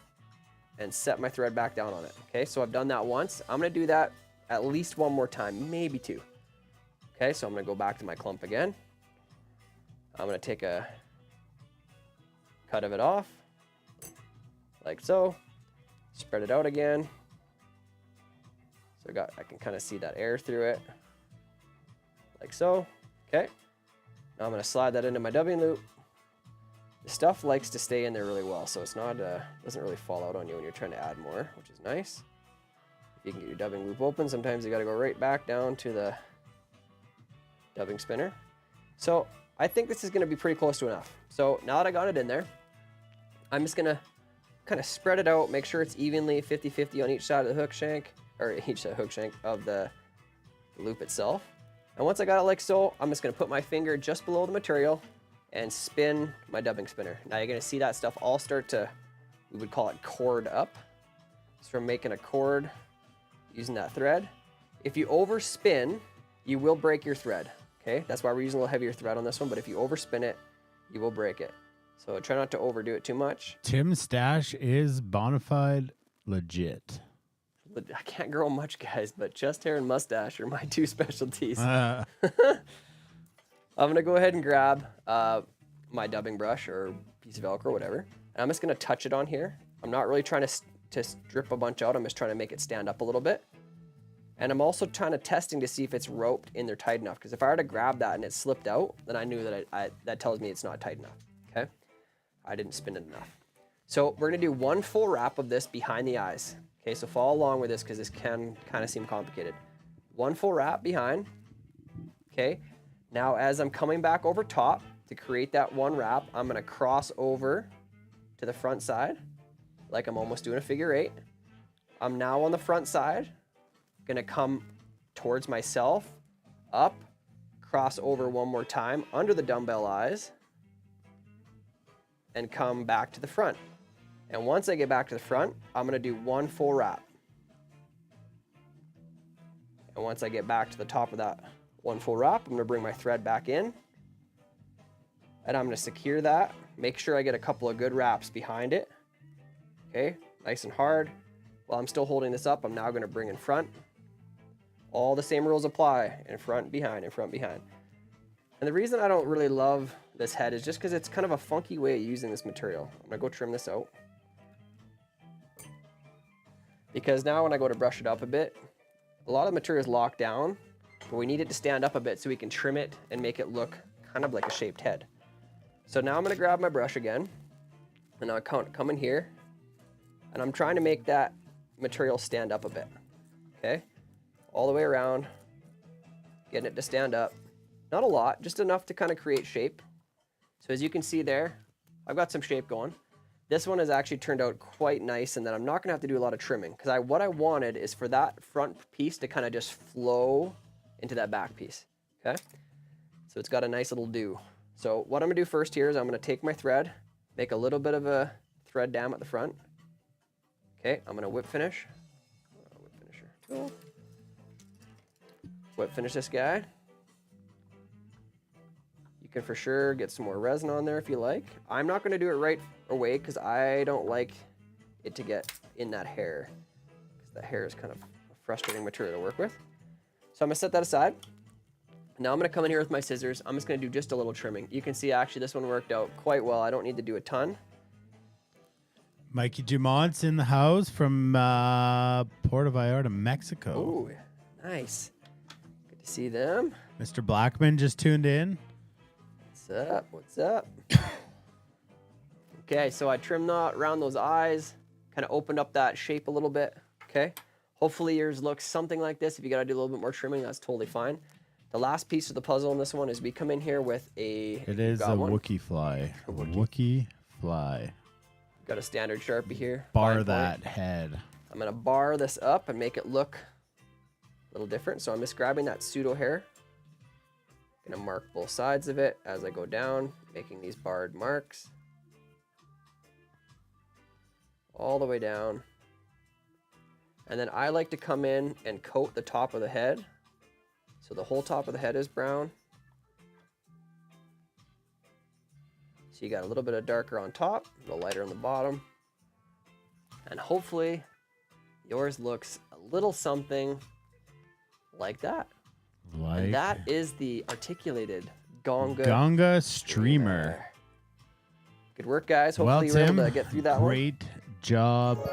and set my thread back down on it. Okay, so I've done that once. I'm going to do that at least one more time, maybe 2. Okay, so I'm going to go back to my clump again. I'm going to take a cut of it off, like so. Spread it out again. So I can kind of see that air through it, like so. Okay. Now I'm going to slide that into my dubbing loop. The stuff likes to stay in there really well, so it's not doesn't really fall out on you when you're trying to add more, which is nice. If you can get your dubbing loop open, sometimes you got to go right back down to the dubbing spinner. So I think this is going to be pretty close to enough. So now that I got it in there, I'm just going to kind of spread it out, make sure it's evenly 50-50 on each side of the hook shank, or each hook shank of the loop itself. And once I got it like so, I'm just going to put my finger just below the material and spin my dubbing spinner. Now you're going to see that stuff all start to, we would call it cord up. So from making a cord using that thread. If you overspin, you will break your thread. Okay, that's why we're using a little heavier thread on this one, but if you overspin it, you will break it. So try not to overdo it too much. Tim's stash is bona fide legit. I can't grow much, guys, but chest hair and mustache are my 2 specialties. I'm going to go ahead and grab my dubbing brush or piece of Velcro, whatever, and I'm just going to touch it on here. I'm not really trying to strip a bunch out. I'm just trying to make it stand up a little bit. And I'm also testing to see if it's roped in there tight enough. Because if I were to grab that and it slipped out, then I knew that that tells me it's not tight enough. Okay, I didn't spin it enough. So we're gonna do one full wrap of this behind the eyes. Okay, so follow along with this because this can kind of seem complicated. One full wrap behind. Okay, now as I'm coming back over top to create that one wrap, I'm gonna cross over to the front side like I'm almost doing a figure 8. I'm now on the front side, gonna come towards myself, up, cross over one more time under the dumbbell eyes, and come back to the front. And once I get back to the front, I'm gonna do one full wrap. And once I get back to the top of that one full wrap, I'm gonna bring my thread back in, and I'm gonna secure that. Make sure I get a couple of good wraps behind it. Okay, nice and hard. While I'm still holding this up, I'm now gonna bring in front. All the same rules apply, in front, behind, in front, behind. And the reason I don't really love this head is just because it's kind of a funky way of using this material. I'm gonna go trim this out. Because now when I go to brush it up a bit, a lot of the material is locked down, but we need it to stand up a bit so we can trim it and make it look kind of like a shaped head. So now I'm gonna grab my brush again, and I'll come in here, and I'm trying to make that material stand up a bit, okay? All the way around, getting it to stand up. Not a lot, just enough to kind of create shape. So as you can see there, I've got some shape going. This one has actually turned out quite nice, and then I'm not gonna have to do a lot of trimming, because what I wanted is for that front piece to kind of just flow into that back piece, okay? So it's got a nice little do. So what I'm gonna do first here is I'm gonna take my thread, make a little bit of a thread dam at the front. Okay, I'm gonna whip finish. Whip finisher tool. Whip finish this guy. You can for sure get some more resin on there if you like. I'm not gonna do it right away because I don't like it to get in that hair, because that hair is kind of a frustrating material to work with. So I'm gonna set that aside. Now I'm gonna come in here with my scissors. I'm just gonna do just a little trimming. You can see actually this one worked out quite well. I don't need to do a ton. Mikey Dumont's in the house from Puerto Vallarta, Mexico. Ooh, nice. Good to see them. Mr. Blackman just tuned in. What's up? What's up? Okay, so I trimmed around those eyes, kind of opened up that shape a little bit. Okay, hopefully yours looks something like this. If you gotta do a little bit more trimming, that's totally fine. The last piece of the puzzle in this one is we come in here with It is a Wookiee fly. A Wookiee fly. Got a standard Sharpie here. Bar that head. I'm gonna bar this up and make it look a little different. So I'm just grabbing that pseudo hair. Gonna mark both sides of it as I go down, making these barred marks. All the way down. And then I like to come in and coat the top of the head. So the whole top of the head is brown. So you got a little bit of darker on top, a little lighter on the bottom. And hopefully yours looks a little something like that. And that is the articulated Ganga streamer. Good work, guys. Hopefully you were able to get through that one. Great job.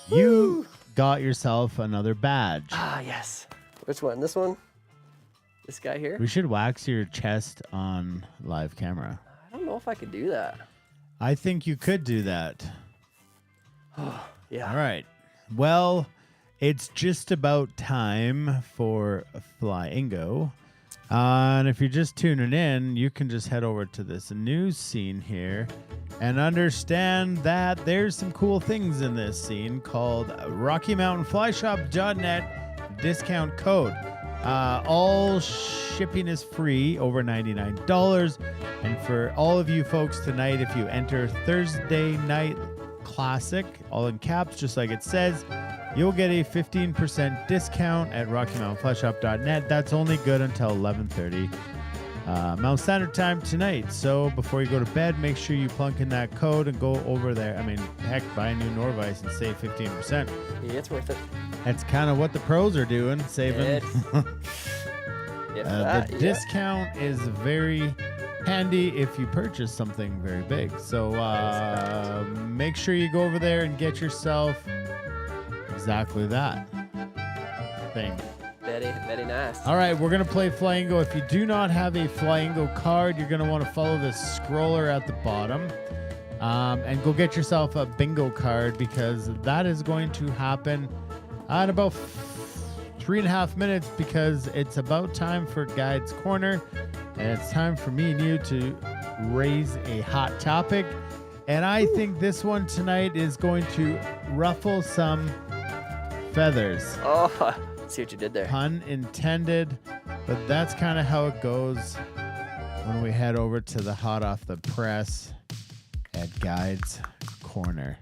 You got yourself another badge. Ah, yes. Which one? This one? This guy here? We should wax your chest on live camera. I don't know if I could do that. I think you could do that. Yeah. All right. Well, it's just about time for Flyingo. And if you're just tuning in, you can just head over to this news scene here and understand that there's some cool things in this scene called RockyMountainFlyShop.net discount code. All shipping is free over $99. And for all of you folks tonight, if you enter Thursday Night Classic, all in caps, just like it says, you'll get a 15% discount at RockyMountainFlyShop.net. That's only good until 11:30 Mountain Standard Time tonight. So before you go to bed, make sure you plunk in that code and go over there. I mean, heck, buy a new Norvice and save 15%. Yeah, it's worth it. That's kind of what the pros are doing, saving. The discount is very handy if you purchase something very big. So make sure you go over there and get yourself exactly that. thing. Very, very nice. All right, we're going to play Flyingo. If you do not have a Flyingo card, you're going to want to follow this scroller at the bottom and go get yourself a bingo card because that is going to happen in about 3.5 minutes because it's about time for Guide's Corner and it's time for me and you to raise a hot topic. And I think this one tonight is going to ruffle some feathers. Oh, see what you did there. Pun intended, but that's kind of how it goes when we head over to the hot off the press at Guide's Corner.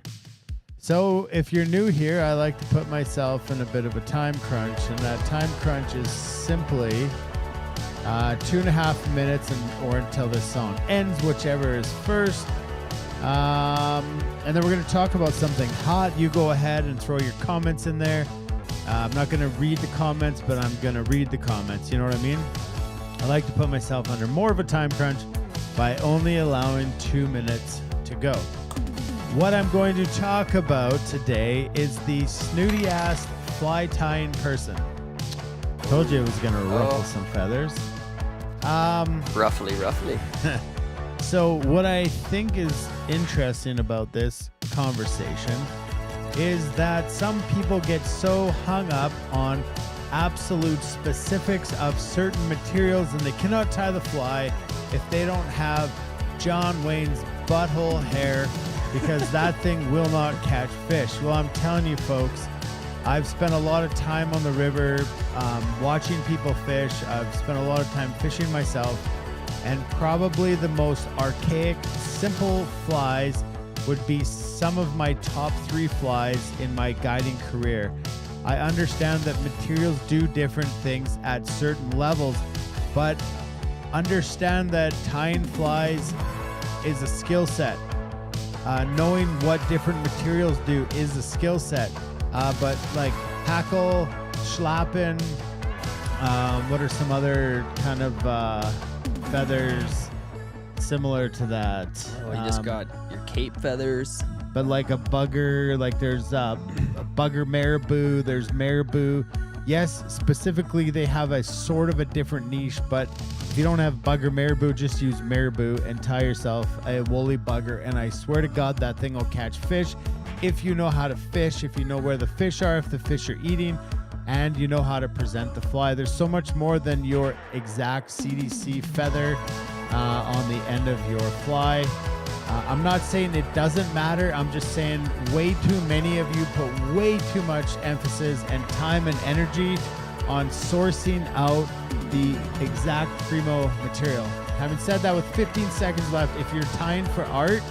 So if you're new here, I like to put myself in a bit of a time crunch, and that time crunch is simply 2.5 minutes or until this song ends, whichever is first. And then we're going to talk about something hot. You go ahead and throw your comments in there. I'm not going to read the comments, but I'm going to read the comments. You know what I mean? I like to put myself under more of a time crunch by only allowing 2 minutes to go. What I'm going to talk about today is the snooty-ass fly tying person. Told you it was going to ruffle some feathers. Roughly. So what I think is interesting about this conversation is that some people get so hung up on absolute specifics of certain materials and they cannot tie the fly if they don't have John Wayne's butthole hair because that thing will not catch fish. Well, I'm telling you folks, I've spent a lot of time on the river watching people fish. I've spent a lot of time fishing myself, and probably the most archaic, simple flies would be some of my top 3 flies in my guiding career. I understand that materials do different things at certain levels, but understand that tying flies is a skill set. Knowing what different materials do is a skill set. But like hackle, schlappen, what are some other kind of feathers similar to that? Oh, you just got your cape feathers. But like a bugger, like there's a bugger marabou, there's marabou. Yes, specifically they have a sort of a different niche, but if you don't have bugger marabou, just use marabou and tie yourself a woolly bugger, and I swear to God that thing will catch fish if you know how to fish, if you know where the fish are, if the fish are eating, and you know how to present the fly. There's so much more than your exact CDC feather on the end of your fly. I'm not saying it doesn't matter. I'm just saying way too many of you put way too much emphasis and time and energy on sourcing out the exact primo material. Having said that, with 15 seconds left, if you're tying for art,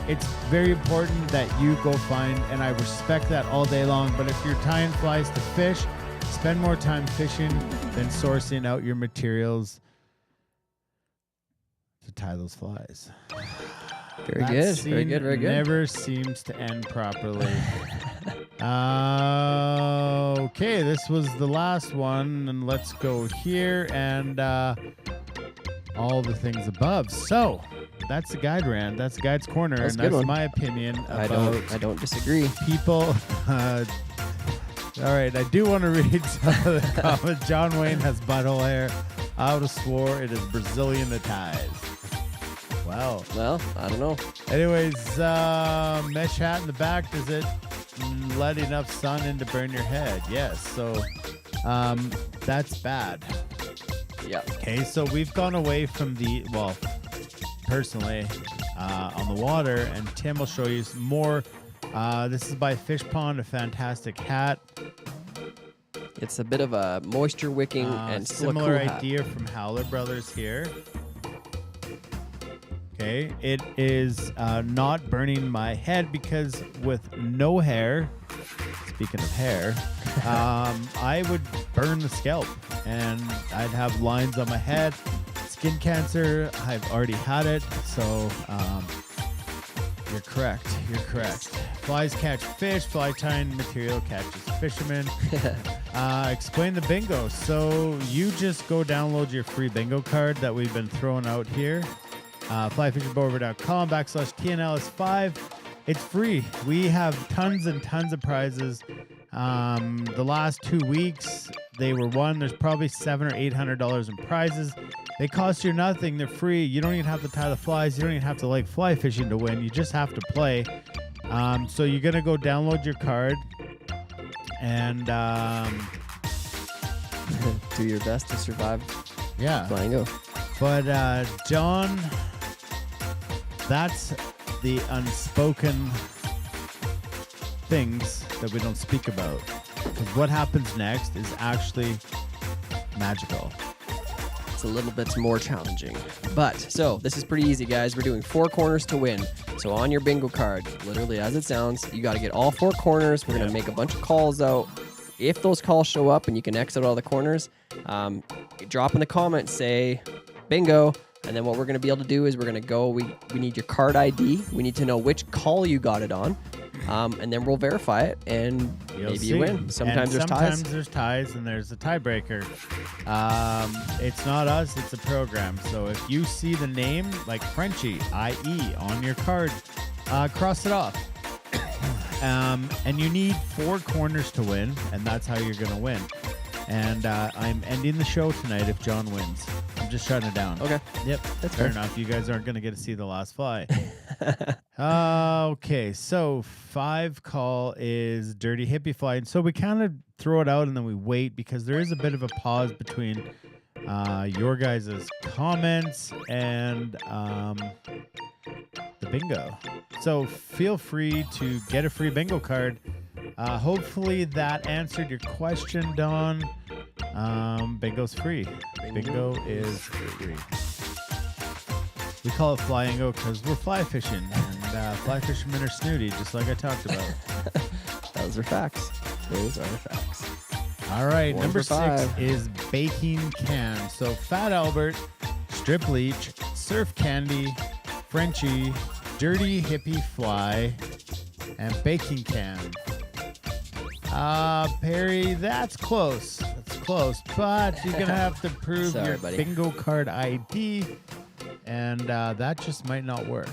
it's very important that you go find, and I respect that all day long, but if you're tying flies to fish, spend more time fishing than sourcing out your materials to tie those flies. Very good. Very good. Never seems to end properly. Okay, this was the last one, and let's go here and all the things above. So that's the guide rant. That's the Guide's Corner, That's and a good that's one. my opinion about. I don't disagree. People. All right, I do want to read some of the comments. John Wayne has butthole hair. I would have swore it is Brazilian ties. Wow. Well, I don't know. Anyways, mesh hat in the back. Does it let enough sun in to burn your head? Yes. So that's bad. Yeah. Okay, so we've gone away from the, well, personally, on the water, and Tim will show you some more. This is by Fish Pond, a fantastic hat. It's a bit of a moisture wicking and still a similar cool hat. idea from Howler Brothers here. Okay, it is not burning my head because with no hair, speaking of hair, I would burn the scalp and I'd have lines on my head. Skin cancer, I've already had it, so you're correct. You're correct. Flies catch fish, fly tying material catches fishermen. Explain the bingo. So you just go download your free bingo card that we've been throwing out here. flyfishingbowriver.com/TNL is 5. It's free. We have tons and tons of prizes. The last 2 weeks, they were won. There's probably $700 or $800 in prizes. They cost you nothing. They're free. You don't even have to tie the flies. You don't even have to like fly fishing to win. You just have to play. So you're gonna go download your card and do your best to survive. Yeah. Flyingo. But John, that's the unspoken things that we don't speak about. Because what happens next is actually magical. It's a little bit more challenging. But, so, this is pretty easy, guys. We're doing 4 corners to win. So on your bingo card, literally as it sounds, you got to get all 4 corners. We're going to make a bunch of calls out. If those calls show up and you can exit all the corners, drop in the comments, say bingo. And then what we're going to be able to do is we're going to go, we need your card ID. We need to know which call you got it on. And then we'll verify it, and maybe you win. Sometimes there's ties. Sometimes there's ties, and there's a tiebreaker. It's not us, it's a program. So if you see the name, like Frenchie, IE, on your card, cross it off. And you need 4 corners to win, and that's how you're going to win. And I'm ending the show tonight if John wins. I'm just shutting it down. Okay. Yep. That's fair enough. You guys aren't going to get to see the last fly. Okay. So 5 call is Dirty Hippie Fly. And so we kind of throw it out and then we wait because there is a bit of a pause between your guys' comments and the bingo. So feel free to get a free bingo card. Hopefully that answered your question, Don. Bingo's free. Bingo is free. We call it Flyingo because we're fly fishing, and fly fishermen are snooty, just like I talked about. Those are facts. Those are facts. All right, 1 number for 6 5. is baking can. So Fat Albert, Strip Leech, Surf Candy, Frenchie, Dirty Hippie Fly, and Baking Can. Perry, that's close. That's close, but you're going to have to prove Sorry, your buddy. bingo card ID, and that just might not work.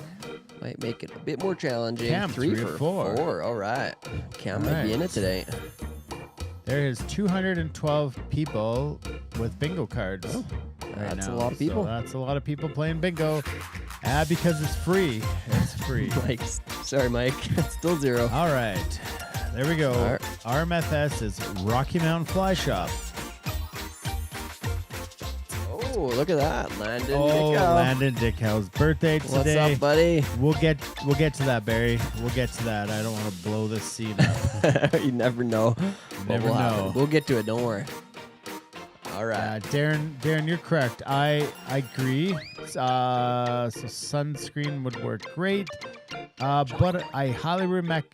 Might make it a bit more challenging. Cam, 3 3 for or 4. 4. All right. Cam All might be in right. it today. There is 212 people with bingo cards. Oh, right that's a now. lot of people. So that's a lot of people playing bingo because it's free. It's free. Mike, sorry, Mike. Still 0. All right. There we go. All right. RMFS is Rocky Mountain Fly Shop. Oh, look at that. Landon Oh, Dickow. Landon Dickow's birthday today. What's up, buddy? We'll get to that, Barry. We'll get to that. I don't want to blow this scene up. You never know. Never will know. happen. We'll get to it. Don't worry. All right. Darren, you're correct. I agree. So sunscreen would work great. But I highly recommend.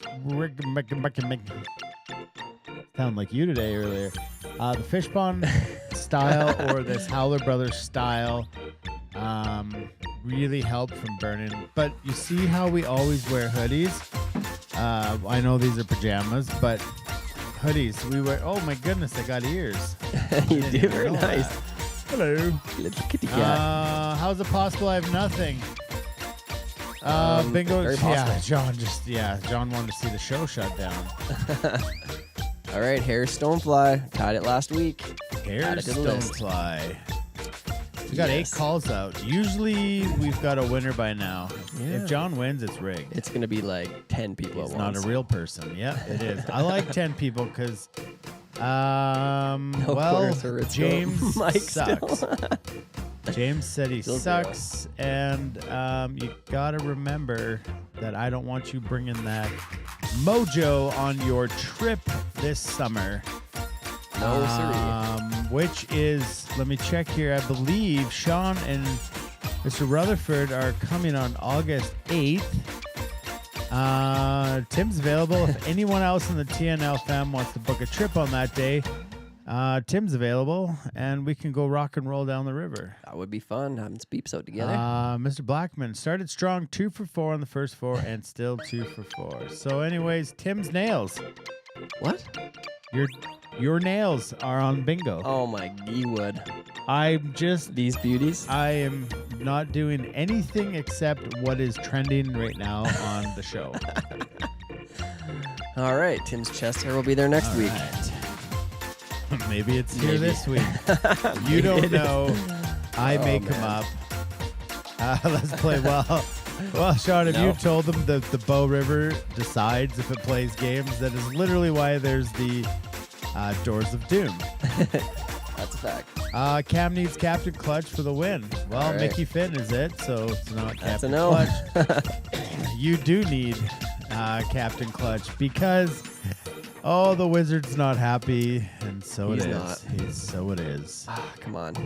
Sound like you today earlier. The fish pond style or this Howler Brothers style really help from burning. But you see how we always wear hoodies? I know these are pajamas, but hoodies. We wear. Oh my goodness, I got ears. You do. Very nice. That. Hello. Little kitty cat. How's it possible I have nothing? Bingo. very possible. John wanted to see the show shut down. All right, Hair Stonefly. Tied it last week. Hair Add it to the list. Stonefly. We got 8 calls out. Usually we've got a winner by now. Yeah. If John wins, it's rigged. It's going to be like 10 people He's at not once. a real person. Yeah, it is. I like 10 people because, quarters are its James Mike sucks. still. James said he Still sucks, and you gotta remember that I don't want you bringing that mojo on your trip this summer. No, siree. Which is, let me check here. I believe Sean and Mr. Rutherford are coming on August 8th. Tim's available. If anyone else in the TNL fam wants to book a trip on that day, Tim's available, and we can go rock and roll down the river. That would be fun, having some peeps out together. Mr. Blackman started strong, 2 for 4 on the first 4, and still 2 for 4. So anyways, Tim's nails. What? Your nails are on bingo. Oh my, you would. These beauties? I am not doing anything except what is trending right now on the show. All right, Tim's chest hair will be there next week. Right. Maybe it's here this week. You don't know. I make them up. Let's play. Well, Sean, if you told them that the Bow River decides if it plays games, that is literally why there's the Doors of Doom. That's a fact. Cam needs Captain Clutch for the win. Well, right. Mickey Finn is it, so it's not That's Captain a no. Clutch. You do need Captain Clutch because, the Wizard's not happy, and so He's it is. not. So it is. Come on, All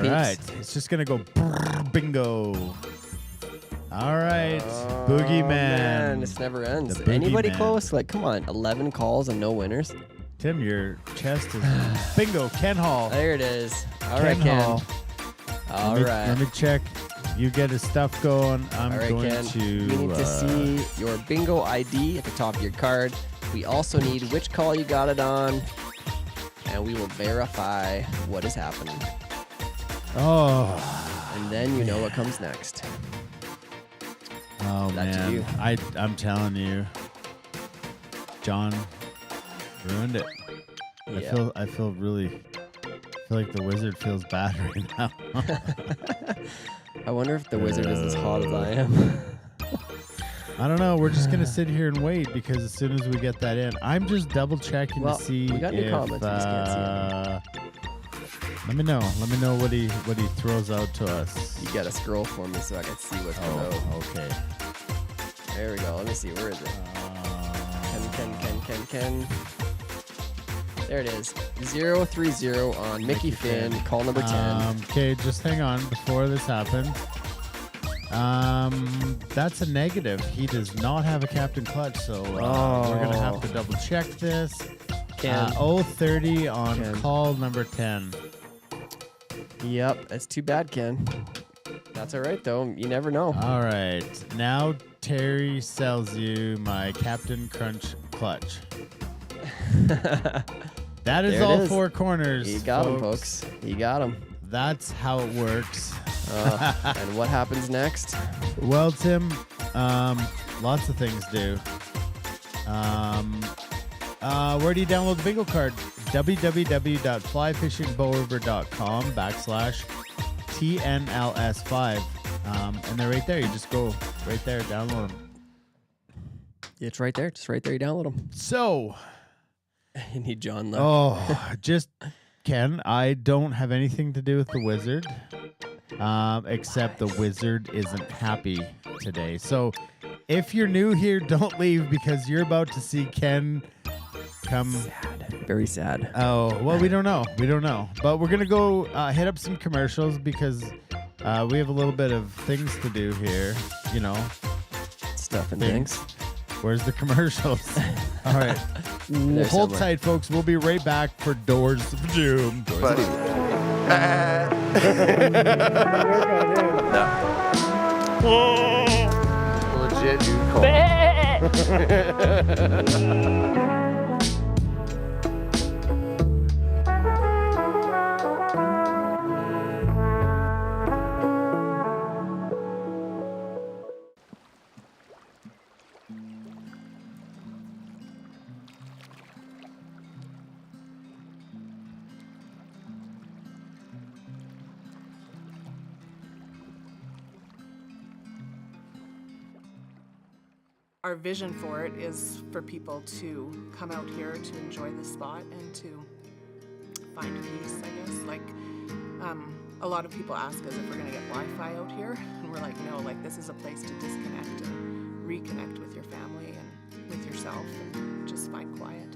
peeps. right, it's just going to go bingo. All right, Boogeyman. Man, this never ends. The Anybody Boogeyman. close? Like, come on, 11 calls and no winners. Tim, your chest is bingo. Ken Hall. There it is. All right, Ken. Hall. All right. Let me check. You get his stuff going. I'm All right, going Ken. to. We need to see your bingo ID at the top of your card. We also need which call you got it on, and we will verify what is happening. And then you know what comes next. Oh That's man, you. I'm telling you, John ruined it. Yeah. I feel like the Wizard feels bad right now. I wonder if the Wizard is as hot as I am. I don't know. We're just gonna sit here and wait because as soon as we get that in, I'm just double checking to see we got new if. comments. We just can't see Let me know. Let me know what he throws out to us. You gotta scroll for me so I can see what's below. Okay. There we go. Let me see. Where is it? Ken. There it is. 030 on Mickey Finn. Call number 10. Okay, just hang on before this happens. That's a negative. He does not have a Captain Clutch, so we're gonna have to double check this. Ken. 030 on Ken. call number 10. Yep, that's too bad, Ken. That's all right, though. You never know. All right. Now Terry sells you my Captain Crunch Clutch. That is There it all is. four corners. You got him, folks. You got him. That's how it works. And what happens next? Well, Tim, lots of things do. Where do you download the bingo card? www.flyfishingbowriver.com/TNLS5. And they're right there. You just go right there, download them. It's right there. Just right there. You download them. So, You need John Luck. just Ken, I don't have anything to do with the Wizard, except the Wizard isn't happy today. So, if you're new here, don't leave because you're about to see Ken come. Sad. Very sad. Oh, well, we don't know. But we're going to go hit up some commercials because we have a little bit of things to do here, you know. Stuff and things. Where's the commercials? All right. Hold somewhere. tight, folks. We'll be right back for Doors of Doom. Buddy. Legit dude call. Our vision for it is for people to come out here to enjoy the spot and to find peace, I guess. Like, a lot of people ask us if we're gonna get Wi-Fi out here, and we're like, no, like this is a place to disconnect and reconnect with your family and with yourself and just find quiet.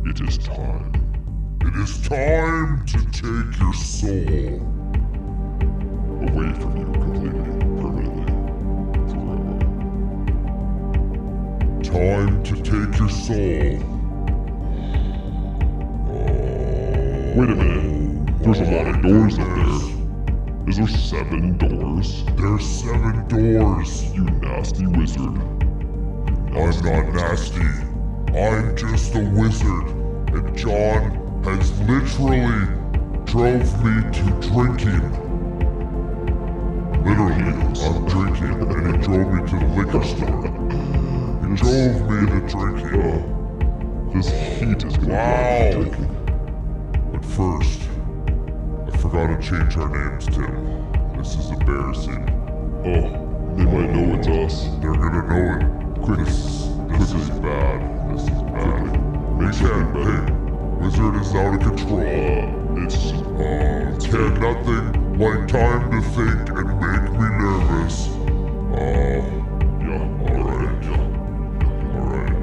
It is time. It is time to take your soul away from you completely, permanently, forever. Time to take your soul. Wait a minute. There's a lot of doors up there. Is there 7 doors? There's 7 doors, you nasty wizard. I'm not nasty. I'm just a wizard. And John has literally drove me to drinking. Literally, I'm drinking, and he drove me to the liquor store. He drove me to drinking. This heat is gonna be drinking. But first, I forgot to change our names, Tim. This is embarrassing. Oh, they might know it's us. They're gonna know it. Quick, this is bad. This is bad. Hey, Wizard is out of control. It's Ken, nothing like time to think and make me nervous. Alright.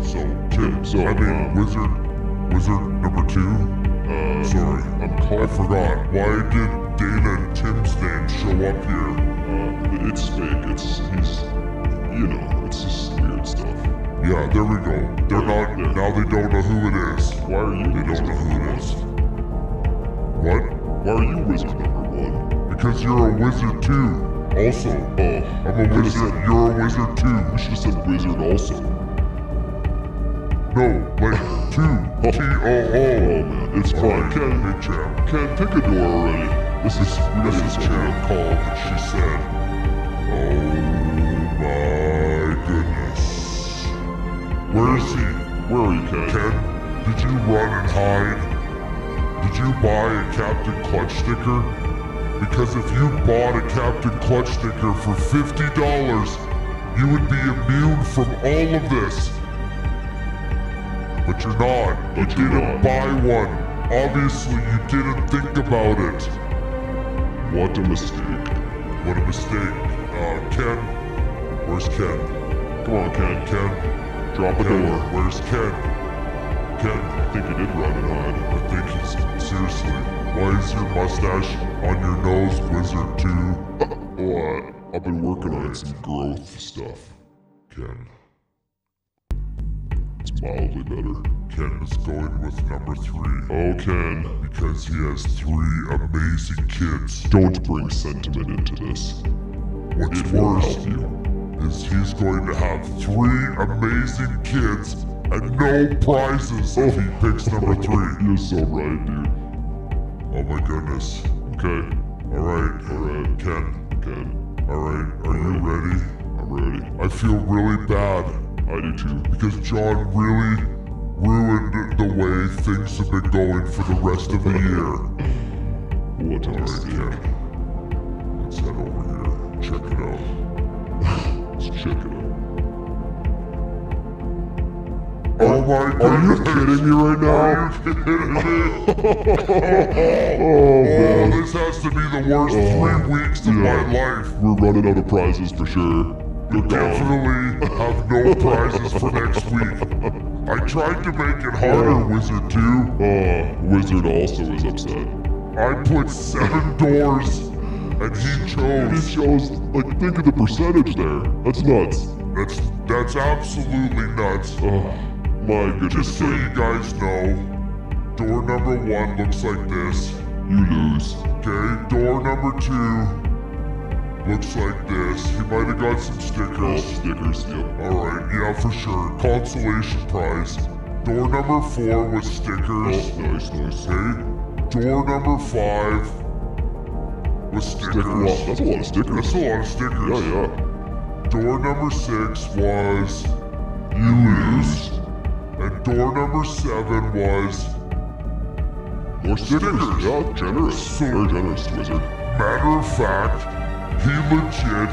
So, Tim, Wizard number 2? Sorry, I forgot. Why did Dana and Tim's name show up here? It's fake. It's just weird stuff. Yeah, there we go. They're not, now they don't know who it is. Why are you? They don't know who it is. What? Why are you wizard number 1? Because you're a wizard too. Also. Oh, I'm a wizard. You're a wizard too. You should have said wizard also. No, like 2. T-O-O. Oh man, it's fine. Ken, pick a door already. This is Champ called and she said, oh my goodness. Where is he? Where are you, Ken? Ken, did you run and hide? Did you buy a Captain Clutch sticker? Because if you bought a Captain Clutch sticker for $50, you would be immune from all of this. But you're not. You didn't buy one. Obviously, you didn't think about it. What a mistake. What a mistake. Ken? Where's Ken? Come on, Ken. Drop a door. Where's Ken? Ken, I think he did run and hide. I think he's... Seriously. Why is your mustache on your nose, Wizard 2? I've been working on some growth stuff. Ken. It's mildly better. Ken is going with number 3. Oh, Ken. Because he has 3 amazing kids. Don't bring sentiment into this. What's worse is he's going to have 3 amazing kids and no prizes if he picks number 3. You're so right, dude. Oh my goodness. Okay. Alright, Ken. Alright, are you ready? I'm ready. I feel really bad. I do too. Because John really ruined the way things have been going for the rest of the year. What a mistake. Let's head over here. Check it out. Let's check it out. Oh my goodness. Are you kidding me right now? Are you kidding me? Oh man. This has to be the worst 3 weeks of my life. We're running out of prizes for sure. You definitely have no prizes for next week. I tried to make it harder, Wizard 2. Wizard also is upset. I put 7 doors, and he chose, like, think of the percentage there. That's nuts. That's absolutely nuts. My goodness. Just so you guys know, door number 1 looks like this. You lose. Okay, door number 2 looks like this. He might have got some stickers. Oh, stickers, yep. Alright, yeah, for sure. Consolation prize. Door number 4 with stickers. Oh, nice. Okay. Door number 5 with stickers. Wow, that's a lot of stickers. Yeah. Door number 6 was you lose. And door number 7 was more stickers. Yeah, generous. Very generous, Wizard. Matter of fact, he legit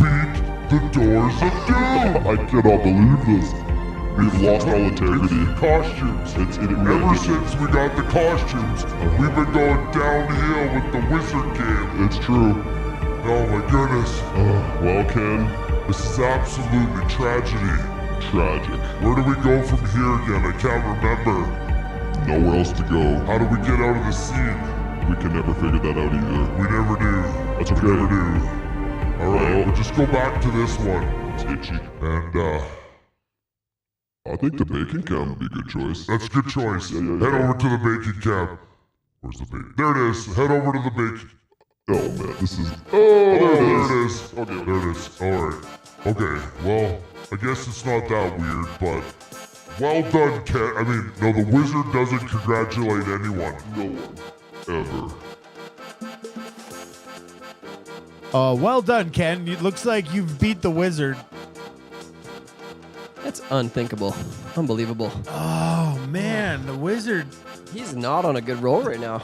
beat the doors of doom! I cannot believe this. We've lost all integrity. It's the costumes. Ever since we got the costumes, we've been going downhill with the wizard game. It's true. Oh my goodness. Well, Ken, this is absolutely tragedy. Tragic. Where do we go from here again? I can't remember. nowhere else to go. How do we get out of the scene? We can never figure that out either. We never do. That's okay. We never do. Alright, we'll just go back to this one. It's itchy. And, I think the baking camp would be a good choice. That's a good choice. Yeah. Head over to the baking camp. Where's the baking? There it is. Head over to the baking. Oh man, this is. Oh, there it is. Okay, there it is. Alright. Okay, well, I guess it's not that weird, but well done, Ken. I mean, no, the wizard doesn't congratulate anyone. No one. Ever. Well done, Ken. It looks like you've beat the wizard. That's unthinkable. Unbelievable. Oh, man, the wizard. He's not on a good roll right now.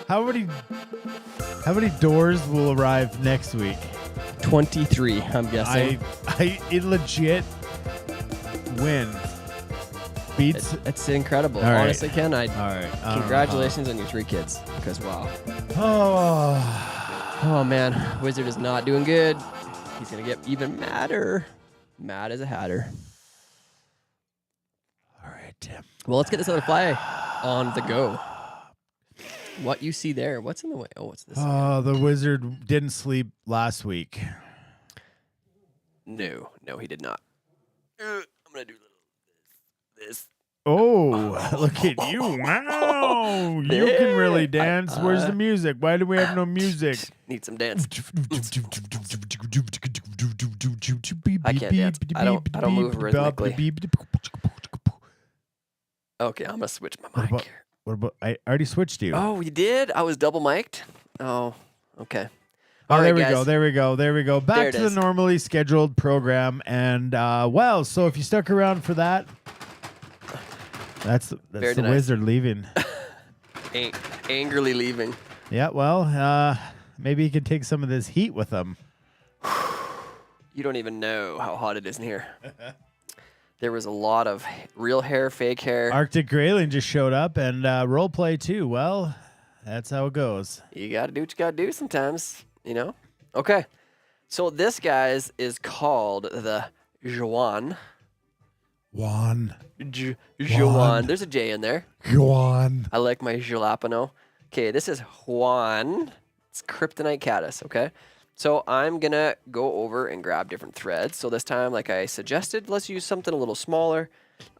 How many doors will arrive next week? 23, I'm guessing. I legit win. Beats. It's incredible. All right. Honestly, Ken, All right. Congratulations on your 3 kids. Because, wow. Oh, man. Wizard is not doing good. He's going to get even madder. Mad as a hatter. All right, Tim. Well, let's get this other fly on the go. What you see there? What's in the way? Oh, what's this? The wizard didn't sleep last week. No, he did not. I'm going to do this. Oh, look at you. Wow. You can really dance. Where's the music? Why do we have no music? Need some dance. I can't dance. I don't move rhythmically. Okay, I'm going to switch my mic. What about, I already switched you. Oh, you did? I was double mic'd? Oh, okay. Oh, there we go. Back to the normally scheduled program. And, so if you stuck around for that, that's the wizard leaving. Angrily leaving. Yeah, well, maybe he can take some of this heat with him. You don't even know how hot it is in here. There was a lot of real hair, fake hair. Arctic Grayling just showed up and role play too. Well, that's how it goes. You got to do what you got to do sometimes, you know? Okay. So this, guys, is called the Juan. Juan. Juan. There's a J in there. Juan. I like my jalapeno. Okay, this is Juan. It's Kryptonite Caddis, okay? So I'm going to go over and grab different threads. So this time, like I suggested, let's use something a little smaller.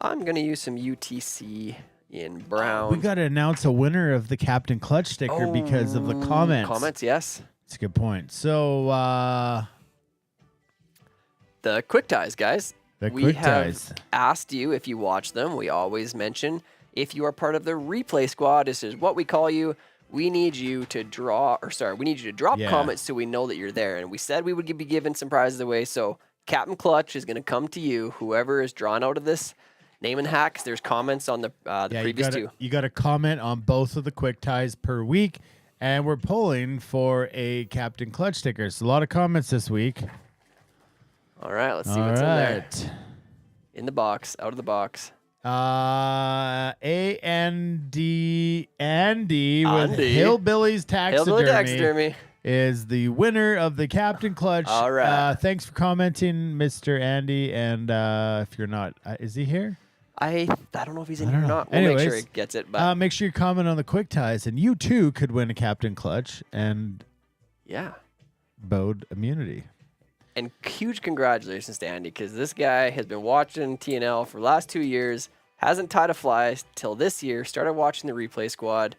I'm going to use some UTC in brown. We got to announce a winner of the Captain Clutch sticker because of the comments. Comments, yes. That's a good point. So, the quick ties, guys. We have asked you if you watch them. We always mention if you are part of the replay squad, this is what we call you. We need you to drop comments so we know that you're there. And we said we would be giving some prizes away. So Captain Clutch is going to come to you. Whoever is drawn out of this name and hacks, there's comments on the previous two. You got to comment on both of the quick ties per week. And we're polling for a Captain Clutch sticker. So a lot of comments this week. All right, let's see what's in there. In the box, out of the box. Andy with Hillbilly's Taxidermy is the winner of the Captain Clutch. All right. Thanks for commenting, Mr. Andy. And if you're not, is he here? I don't know if he's in here or not. We'll Anyways, make sure he gets it. But make sure you comment on the quick ties, and you too could win a Captain Clutch and bowed immunity. And huge congratulations to Andy, because this guy has been watching TNL for the last 2 years, hasn't tied a fly till this year, started watching the replay squad,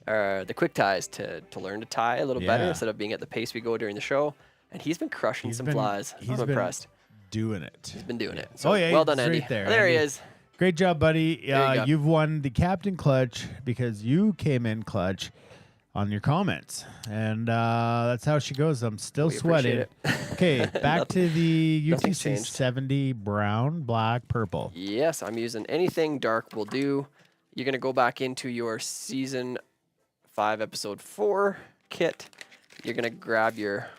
the quick ties to learn to tie a little better instead of being at the pace we go during the show. And he's been crushing some flies. I'm impressed. Doing it. He's been doing it. So well done, Andy. Right there. There he is. Great job, buddy. You've won the Captain Clutch because you came in clutch on your comments. And that's how she goes. I'm still sweating. Okay, back to the UTC 70 brown, black, purple. Yes, I'm using anything dark will do. You're going to go back into your season 5, episode 4 kit. You're going to grab your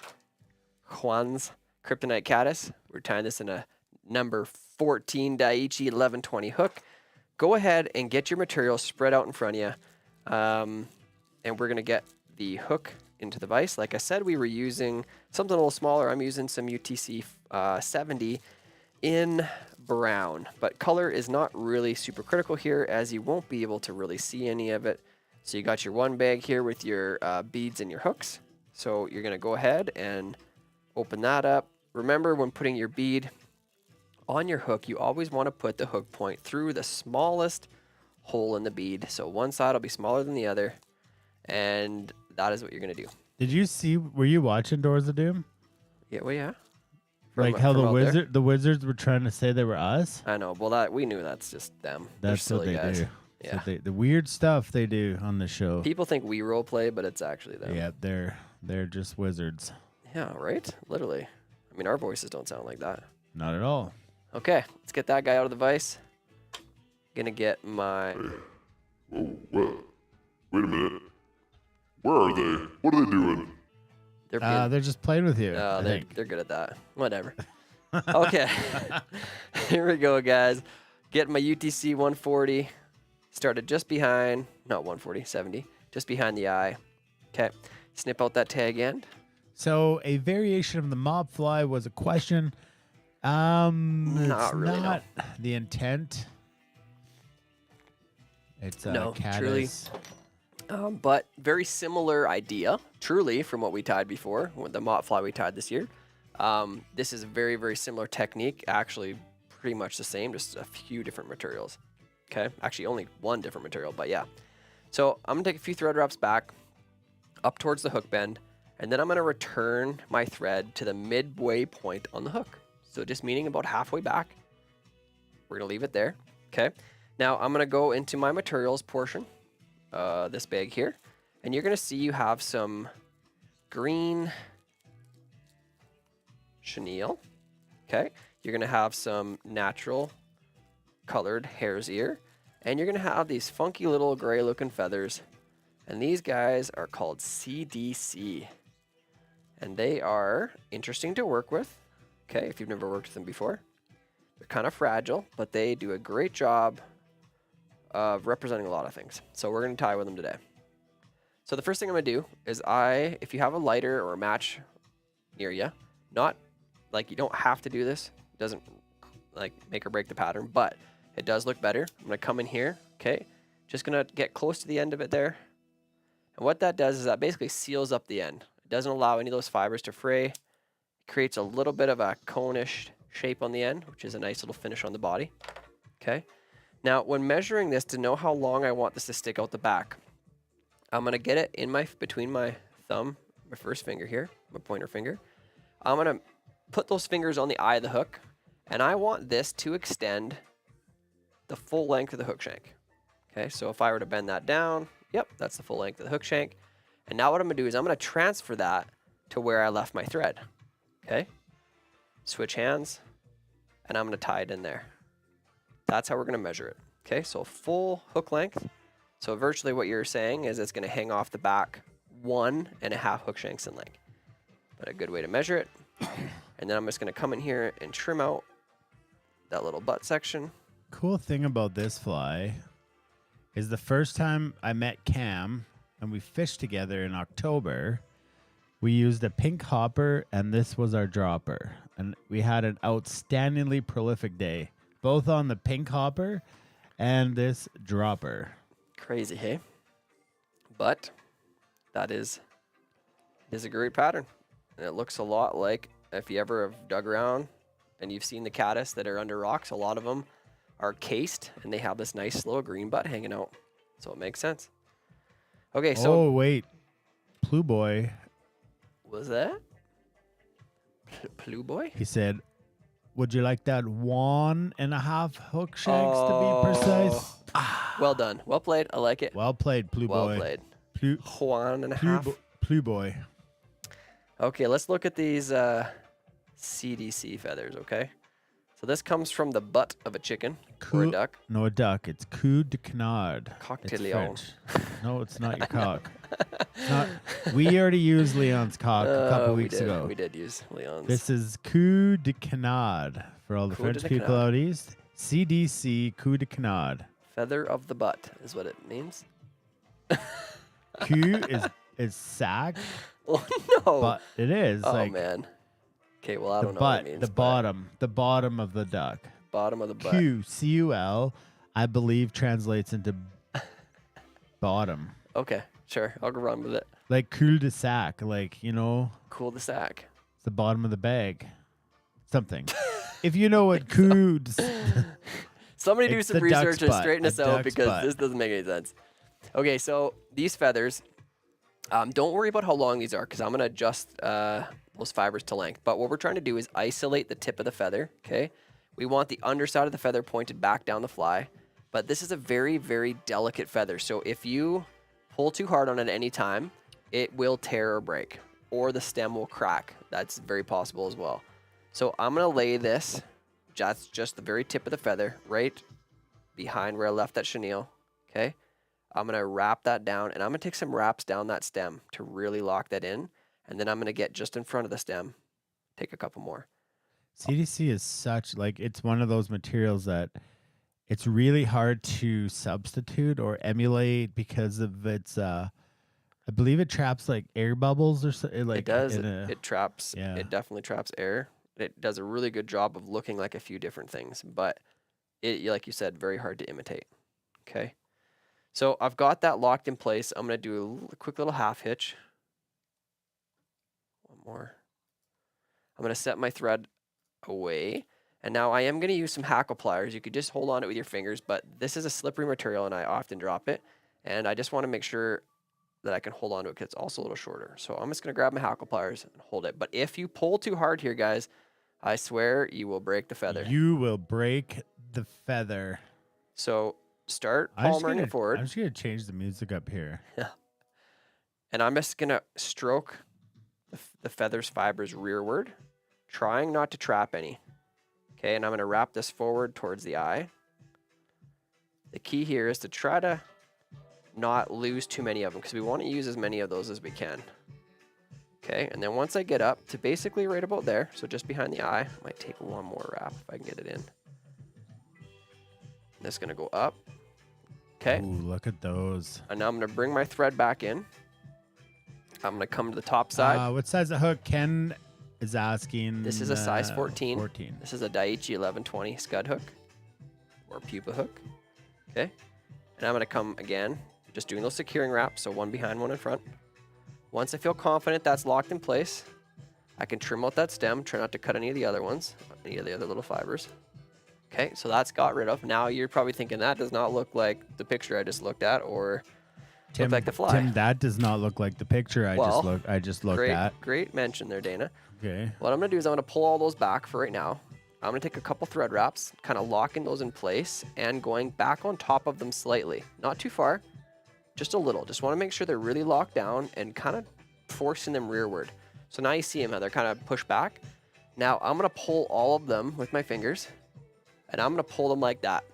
Juan's Kryptonite Caddis. We're tying this in a number 14 Daiichi 1120 hook. Go ahead and get your material spread out in front of you. And we're going to get the hook into the vise. Like I said, we were using something a little smaller. I'm using some UTC 70 in brown, but color is not really super critical here as you won't be able to really see any of it. So you got your one bag here with your beads and your hooks. So you're going to go ahead and open that up. Remember, when putting your bead on your hook, you always want to put the hook point through the smallest hole in the bead. So one side will be smaller than the other, and that is what you're going to do. Did you see, were you watching Doors of Doom? Yeah, well, yeah. Like how the wizards were trying to say they were us? I know. Well, we knew that's just them. That's They're what silly they guys. do. Yeah. So the weird stuff they do on the show. People think we role play, but it's actually them. Yeah, they're just wizards. Yeah, right? Literally. I mean, our voices don't sound like that. Not at all. Okay, let's get that guy out of the vise. Gonna get my... Whoa, wait a minute. Where are they? What are they doing? They're just playing with you. They're good at that. Whatever. Okay. Here we go, guys. Getting my UTC 140. Started just behind, not 140, 70. Just behind the eye. Okay. Snip out that tag end. So a variation of the mob fly was a question. Not really, no. The intent. It's no, caddis. Truly. But very similar idea, truly, from what we tied before, with the mob fly we tied this year. This is a very, very similar technique. Actually, pretty much the same, just a few different materials. Okay, actually only one different material, but yeah. So I'm gonna take a few thread wraps back, up towards the hook bend, and then I'm gonna return my thread to the midway point on the hook. So just meaning about halfway back. We're gonna leave it there, okay? Now I'm gonna go into my materials portion, this bag here, and you're gonna see you have some green chenille, okay? You're gonna have some natural colored hare's ear, and you're gonna have these funky little gray looking feathers, and these guys are called CDC, and they are interesting to work with, okay, if you've never worked with them before. They're kind of fragile, but they do a great job of representing a lot of things. So we're gonna tie with them today. So the first thing I'm gonna do is if you have a lighter or a match near you, not like you don't have to do this, it doesn't like make or break the pattern, but it does look better. I'm gonna come in here, okay? Just gonna get close to the end of it there. And what that does is that basically seals up the end. It doesn't allow any of those fibers to fray. It creates a little bit of a cone-ish shape on the end, which is a nice little finish on the body, okay? Now, when measuring this to know how long I want this to stick out the back, I'm gonna get it in between my thumb, my first finger here, my pointer finger. I'm gonna put those fingers on the eye of the hook, and I want this to extend the full length of the hook shank. Okay, so if I were to bend that down, yep, that's the full length of the hook shank. And now what I'm gonna do is I'm gonna transfer that to where I left my thread. Okay, switch hands, and I'm gonna tie it in there. That's how we're gonna measure it. Okay, so full hook length. So virtually what you're saying is it's gonna hang off the back 1.5 hook shanks in length. But a good way to measure it. And then I'm just gonna come in here and trim out that little butt section. Cool thing about this fly is the first time I met Cam and we fished together in October, we used a pink hopper and this was our dropper. And we had an outstandingly prolific day, both on the pink hopper and this dropper. Crazy, hey? But that is a great pattern. And it looks a lot like if you ever have dug around and you've seen the caddis that are under rocks, a lot of them are cased and they have this nice little green butt hanging out. So it makes sense. Okay, so... Oh, wait. Plu Boy. Was that? Plu Boy? He said, would you like that 1.5 hook shanks to be precise? Well done. Well played. I like it. Well played, Plu Boy. Well played. 1.5. Plu Boy. Okay, let's look at these CDC feathers, okay? So this comes from the butt of a chicken or a duck. No, a duck. It's coup de canard. Coq de Leon. No, it's not your cock. We already used Leon's cock a couple weeks ago. We did use Leon's. This is coup de canard for all the French people out east. CDC, coup de canard. Feather of the butt is what it means. Coup is sack. Oh, no. But it is. Oh, like man. Okay, well, I don't know what what it means. The bottom of the duck. bottom of the butt. Q, C-U-L, I believe translates into bottom. Okay, sure. I'll go run with it. Like cul-de-sac, like, you know. Cul-de-sac. It's the bottom of the bag. Something. If you know what cul Somebody do some research and straighten us out because butt. this doesn't make any sense. Okay, so these feathers, don't worry about how long these are because I'm going to adjust those fibers to length. But what we're trying to do is isolate the tip of the feather, okay? We want the underside of the feather pointed back down the fly. But this is a very, very delicate feather. So if you pull too hard on it at any time, it will tear or break. Or the stem will crack. That's very possible as well. So I'm going to lay this, that's just the very tip of the feather, right behind where I left that chenille, okay? I'm going to wrap that down, and I'm going to take some wraps down that stem to really lock that in. And then I'm going to get just in front of the stem, take a couple more. CDC is such, like, it's one of those materials that it's really hard to substitute or emulate because of its, I believe it traps, like, air bubbles or something. Like, it does. It traps. Yeah. It definitely traps air. It does a really good job of looking like a few different things, but it, like you said, very hard to imitate. Okay. So I've got that locked in place. I'm going to do a quick little half hitch. One more. I'm going to set my thread away. And now I am going to use some hackle pliers. You could just hold on to it with your fingers, but this is a slippery material and I often drop it. And I just want to make sure that I can hold on to it because it's also a little shorter. So I'm just going to grab my hackle pliers and hold it. But if you pull too hard here, guys, I swear you will break the feather. You will break the feather. So start palmering it forward. I'm just going to change the music up here. Yeah. And I'm just going to stroke the feather's fibers rearward, trying not to trap any. Okay, and I'm going to wrap this forward towards the eye. The key here is to try to not lose too many of them because we want to use as many of those as we can. Okay, and then once I get up to basically right about there, so just behind the eye, I might take one more wrap if I can get it in. This is going to go up. Okay. Ooh, look at those. And now I'm going to bring my thread back in. I'm going to come to the top side. What size of hook? Ken is asking. This is a size 14. 14. This is a Daiichi 1120 scud hook or pupa hook. Okay. And I'm going to come again, just doing those securing wraps, so one behind, one in front. Once I feel confident that's locked in place, I can trim out that stem, try not to cut any of the other ones, any of the other little fibers. Okay, so that's got rid of. Now you're probably thinking that does not look like the picture I just looked at or look like the fly. Tim, that does not look like the picture I just looked at. Great mention there, Dana. Okay. What I'm going to do is I'm going to pull all those back for right now. I'm going to take a couple thread wraps, kind of locking those in place and going back on top of them slightly. Not too far, just a little. Just want to make sure they're really locked down and kind of forcing them rearward. So now you see them how they're kind of pushed back. Now I'm going to pull all of them with my fingers and I'm going to pull them like that.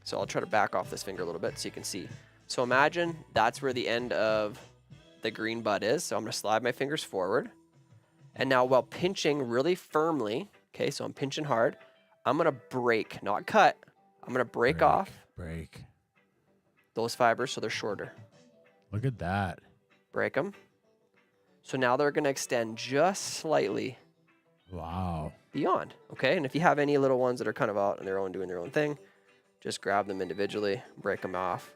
So I'll try to back off this finger a little bit so you can see. So imagine that's where the end of the green bud is. So I'm going to slide my fingers forward. And now while pinching really firmly, okay, so I'm pinching hard, I'm going to break, not cut. I'm going to break off those fibers so they're shorter. Look at that. Break them. So now they're going to extend just slightly. Wow. Beyond, okay? And if you have any little ones that are kind of out on their own, doing their own thing, just grab them individually, break them off.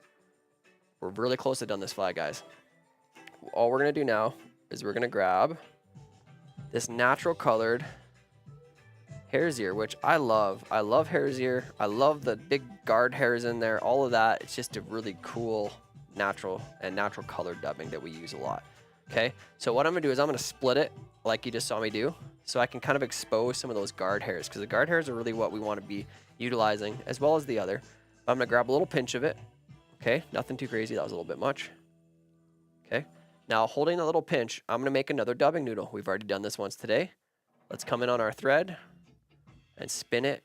We're really close to done this fly, guys. All we're going to do now is we're going to grab this natural colored hare's ear, which I love. I love hare's ear. I love the big guard hairs in there, all of that. It's just a really cool natural colored dubbing that we use a lot. Okay, so what I'm gonna do is I'm gonna split it like you just saw me do, so I can kind of expose some of those guard hairs, because the guard hairs are really what we want to be utilizing as well as the other. I'm gonna grab a little pinch of it. Okay, nothing too crazy, that was a little bit much. Okay, now holding a little pinch, I'm gonna make another dubbing noodle. We've already done this once today. Let's come in on our thread and spin it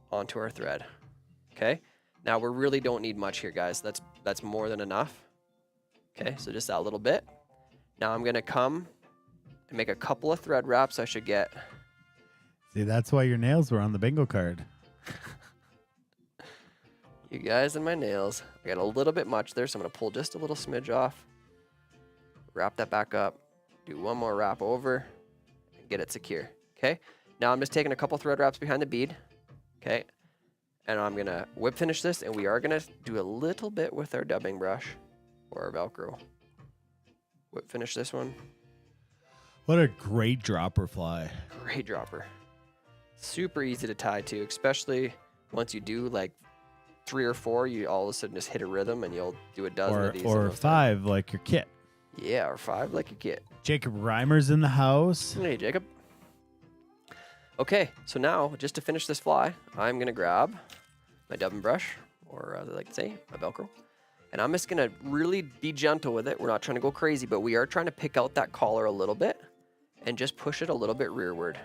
onto our thread. Okay, now we really don't need much here, guys. That's more than enough. Okay, so just that little bit. Now I'm gonna come and make a couple of thread wraps. I should get. See, that's why your nails were on the bingo card. You guys and my nails. I got a little bit much there, so I'm gonna pull just a little smidge off. Wrap that back up. Do one more wrap over and get it secure. Okay. Now I'm just taking a couple thread wraps behind the bead. Okay. And I'm going to whip finish this, and we are going to do a little bit with our dubbing brush or our Velcro. Whip finish this one. What a great dropper fly. Great dropper. Super easy to tie to, especially once you do like 3 or 4, you all of a sudden just hit a rhythm and you'll do a dozen of these. Or 5 like your kit. Yeah, or 5 like your kit. Jacob Reimer's in the house. Hey, Jacob. Okay, so now, just to finish this fly, I'm going to grab my dubbing brush, or as I like to say, my Velcro. And I'm just going to really be gentle with it. We're not trying to go crazy, but we are trying to pick out that collar a little bit and just push it a little bit rearward.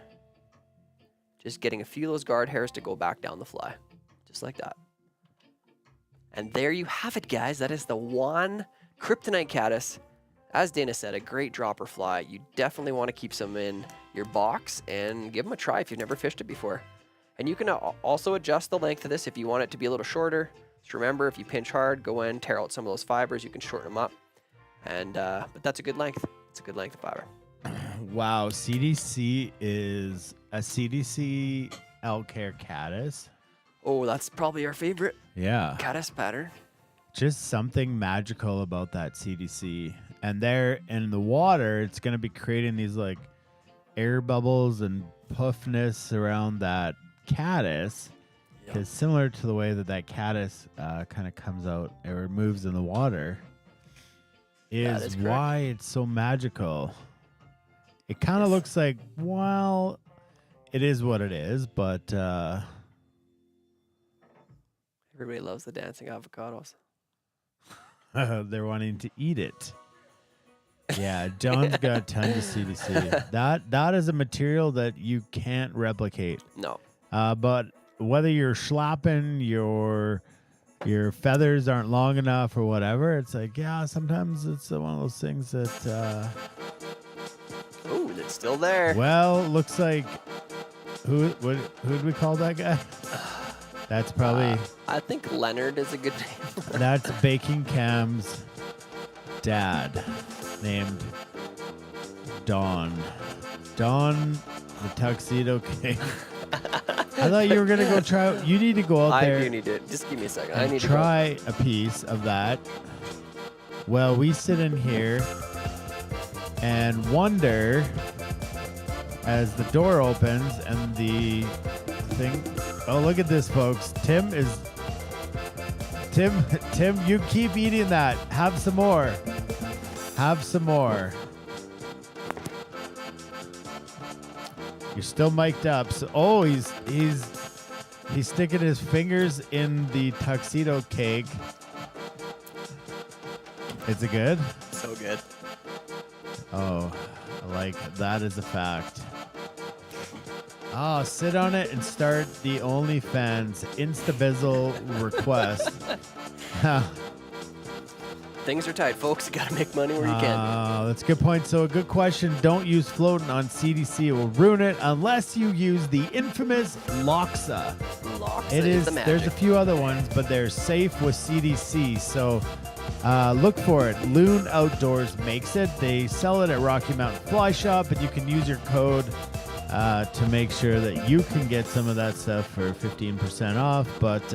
Just getting a few of those guard hairs to go back down the fly. Just like that. And there you have it, guys. That is the Juan Kryptonite Caddis. As Dana said, a great dropper fly. You definitely want to keep some in your box and give them a try if you've never fished it before. And you can also adjust the length of this if you want it to be a little shorter. Just remember, if you pinch hard, go in, tear out some of those fibers, you can shorten them up. And but that's a good length. It's a good length of fiber. Wow, CDC is a CDC elk hair caddis. Oh, that's probably our favorite. Yeah. Caddis pattern. Just something magical about that CDC. And there in the water, it's going to be creating these like air bubbles and puffness around that caddis. Because similar to the way that caddis kind of comes out or moves in the water is why it's so magical. It kind of looks like, well, it is what it is, but everybody loves the dancing avocados. they're wanting to eat it. Yeah, John's got tons of CDC. That is a material that you can't replicate. No. But whether you're schlappen, your feathers aren't long enough or whatever, it's like, yeah, sometimes it's one of those things that... Ooh, it's still there. Well, looks like... Who'd we call that guy? That's probably... I think Leonard is a good name. That's Baking Cam's dad, named Don. Don, the Tuxedo King. I thought you were going to go try... You need to go out there... I do need to... Just give me a second. I need to try a piece of that. Well, we sit in here and wonder as the door opens and the thing... Oh, look at this, folks. Tim, you keep eating that. Have some more. Have some more. You're still mic'd up. So, he's sticking his fingers in the tuxedo cake. Is it good? So good. Oh, like that is a fact. Oh, sit on it and start the OnlyFans Instabizzle request. Things are tight, folks. You got to make money where you can. That's a good point. So a good question. Don't use floating on CDC. It will ruin it unless you use the infamous Loxa. Loxa it is the magic. There's a few other ones, but they're safe with CDC. So look for it. Loon Outdoors makes it. They sell it at Rocky Mountain Fly Shop, and you can use your code to make sure that you can get some of that stuff for 15% off. But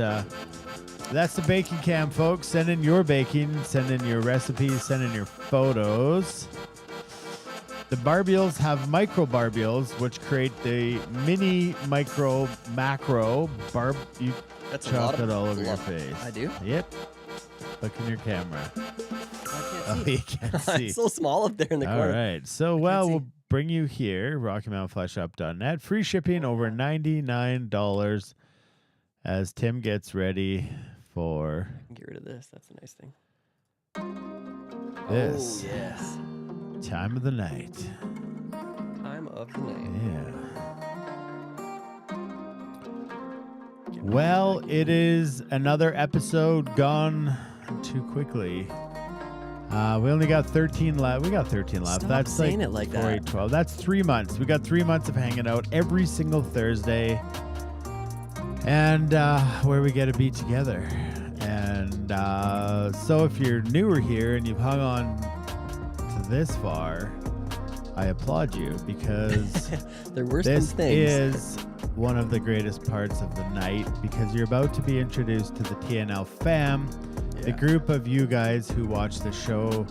that's the baking cam, folks. Send in your baking, send in your recipes, send in your photos. The barbules have micro barbules, which create the mini, micro, macro barb. You chop it all over your face. I do? Yep. Look in your camera. I can't see. You can't see. It's so small up there in the corner. All right. So, we'll bring you here, RockyMountainFlyShop.net. Free shipping over $99 as Tim gets ready for... Get rid of this. That's a nice thing. This. Oh, yes. Time of the night. Time of the night. Yeah. Well, it is another episode gone too quickly. We only got 13 left. We got 13 left. Stop That's saying it like 4, that. 8, 12. That's 3 months. We got 3 months of hanging out every single Thursday. And where we get to be together. And so if you're newer here and you've hung on to this far, I applaud you because there were some things. Is one of the greatest parts of the night because you're about to be introduced to the TNL fam, the group of you guys who watch the show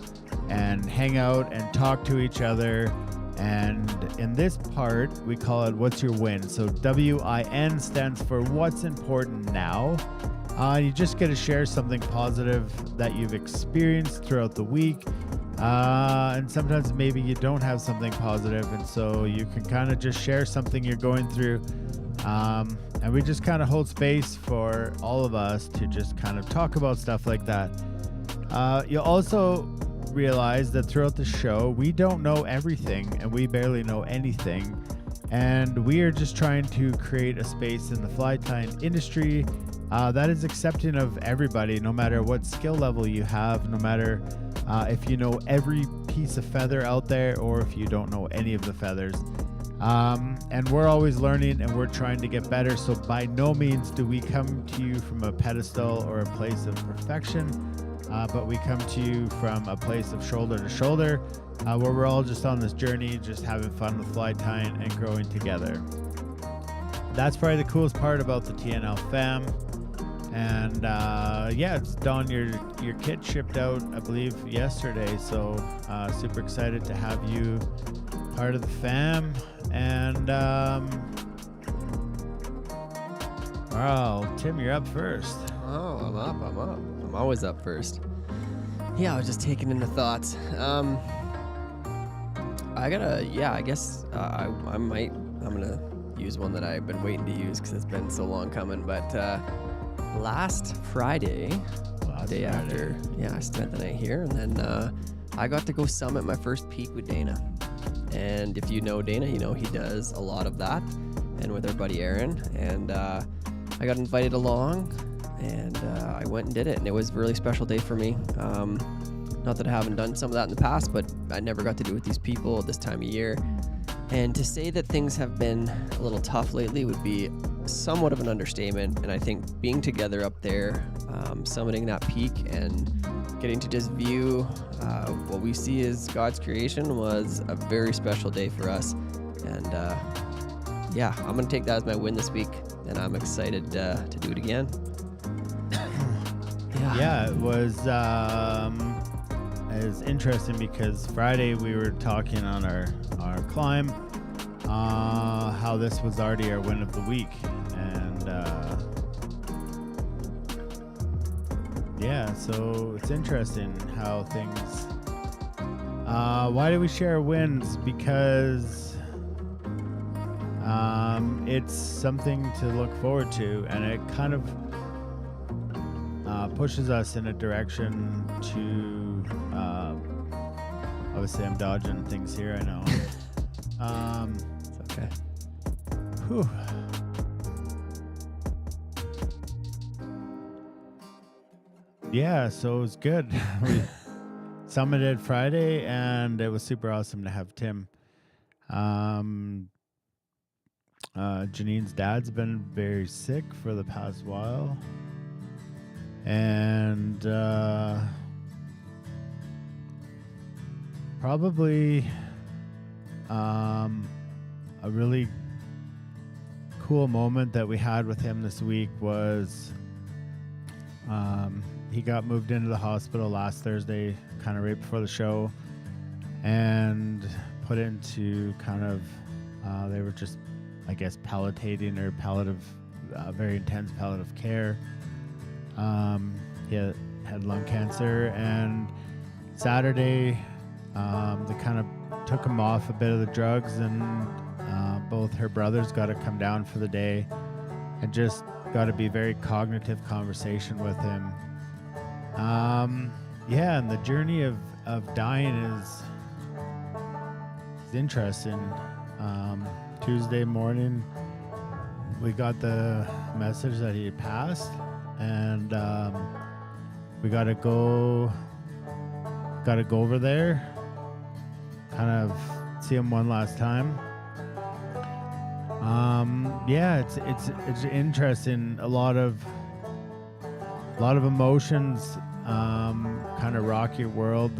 and hang out and talk to each other. And in this part, we call it What's Your Win? So WIN stands for What's Important Now. You just get to share something positive that you've experienced throughout the week. And sometimes maybe you don't have something positive, and so you can kind of just share something you're going through. And we just kind of hold space for all of us to just kind of talk about stuff like that. You'll also realize that throughout the show, we don't know everything and we barely know anything. And we are just trying to create a space in the fly tying industry that is accepting of everybody, no matter what skill level you have, no matter if you know every piece of feather out there or if you don't know any of the feathers. And we're always learning and we're trying to get better. So by no means do we come to you from a pedestal or a place of perfection, but we come to you from a place of shoulder to shoulder, where we're all just on this journey, just having fun with fly tying and growing together. That's probably the coolest part about the TNL fam. And it's Don, your kit shipped out, I believe, yesterday. So super excited to have you part of the fam. And Tim, you're up first. Oh, I'm up. I'm always up first. Yeah, I was just taking in the thoughts. I'm gonna use one that I've been waiting to use because it's been so long coming. But last Friday, after, I spent the night here, and then I got to go summit my first peak with Dana. And if you know Dana, you know he does a lot of that, and with our buddy Aaron. And I got invited along, and I went and did it, and it was a really special day for me. Not that I haven't done some of that in the past, but I never got to do it with these people at this time of year. And to say that things have been a little tough lately would be somewhat of an understatement. And I think being together up there, summiting that peak and getting to just view what we see as God's creation was a very special day for us. And I'm going to take that as my win this week, and I'm excited to do it again. It was interesting because Friday we were talking on our climb how this was already our win of the week. And so it's interesting how things why do we share wins? Because it's something to look forward to, and it kind of pushes us in a direction to obviously I'm dodging things here, I know. It's okay. Whew. Yeah, so it was good. We summited Friday, and it was super awesome to have Tim. Janine's dad's been very sick for the past while, and probably a really cool moment that we had with him this week was he got moved into the hospital last Thursday, kind of right before the show, and put into kind of they were just, I guess, palliating or very intense palliative care. He had lung cancer, and Saturday they kind of took him off a bit of the drugs, and both her brothers got to come down for the day and just got to be very cognitive conversation with him. And the journey of dying is interesting. Tuesday morning we got the message that he had passed, and we got to go over there, kind of see him one last time. It's interesting. A lot of emotions kind of rock your world.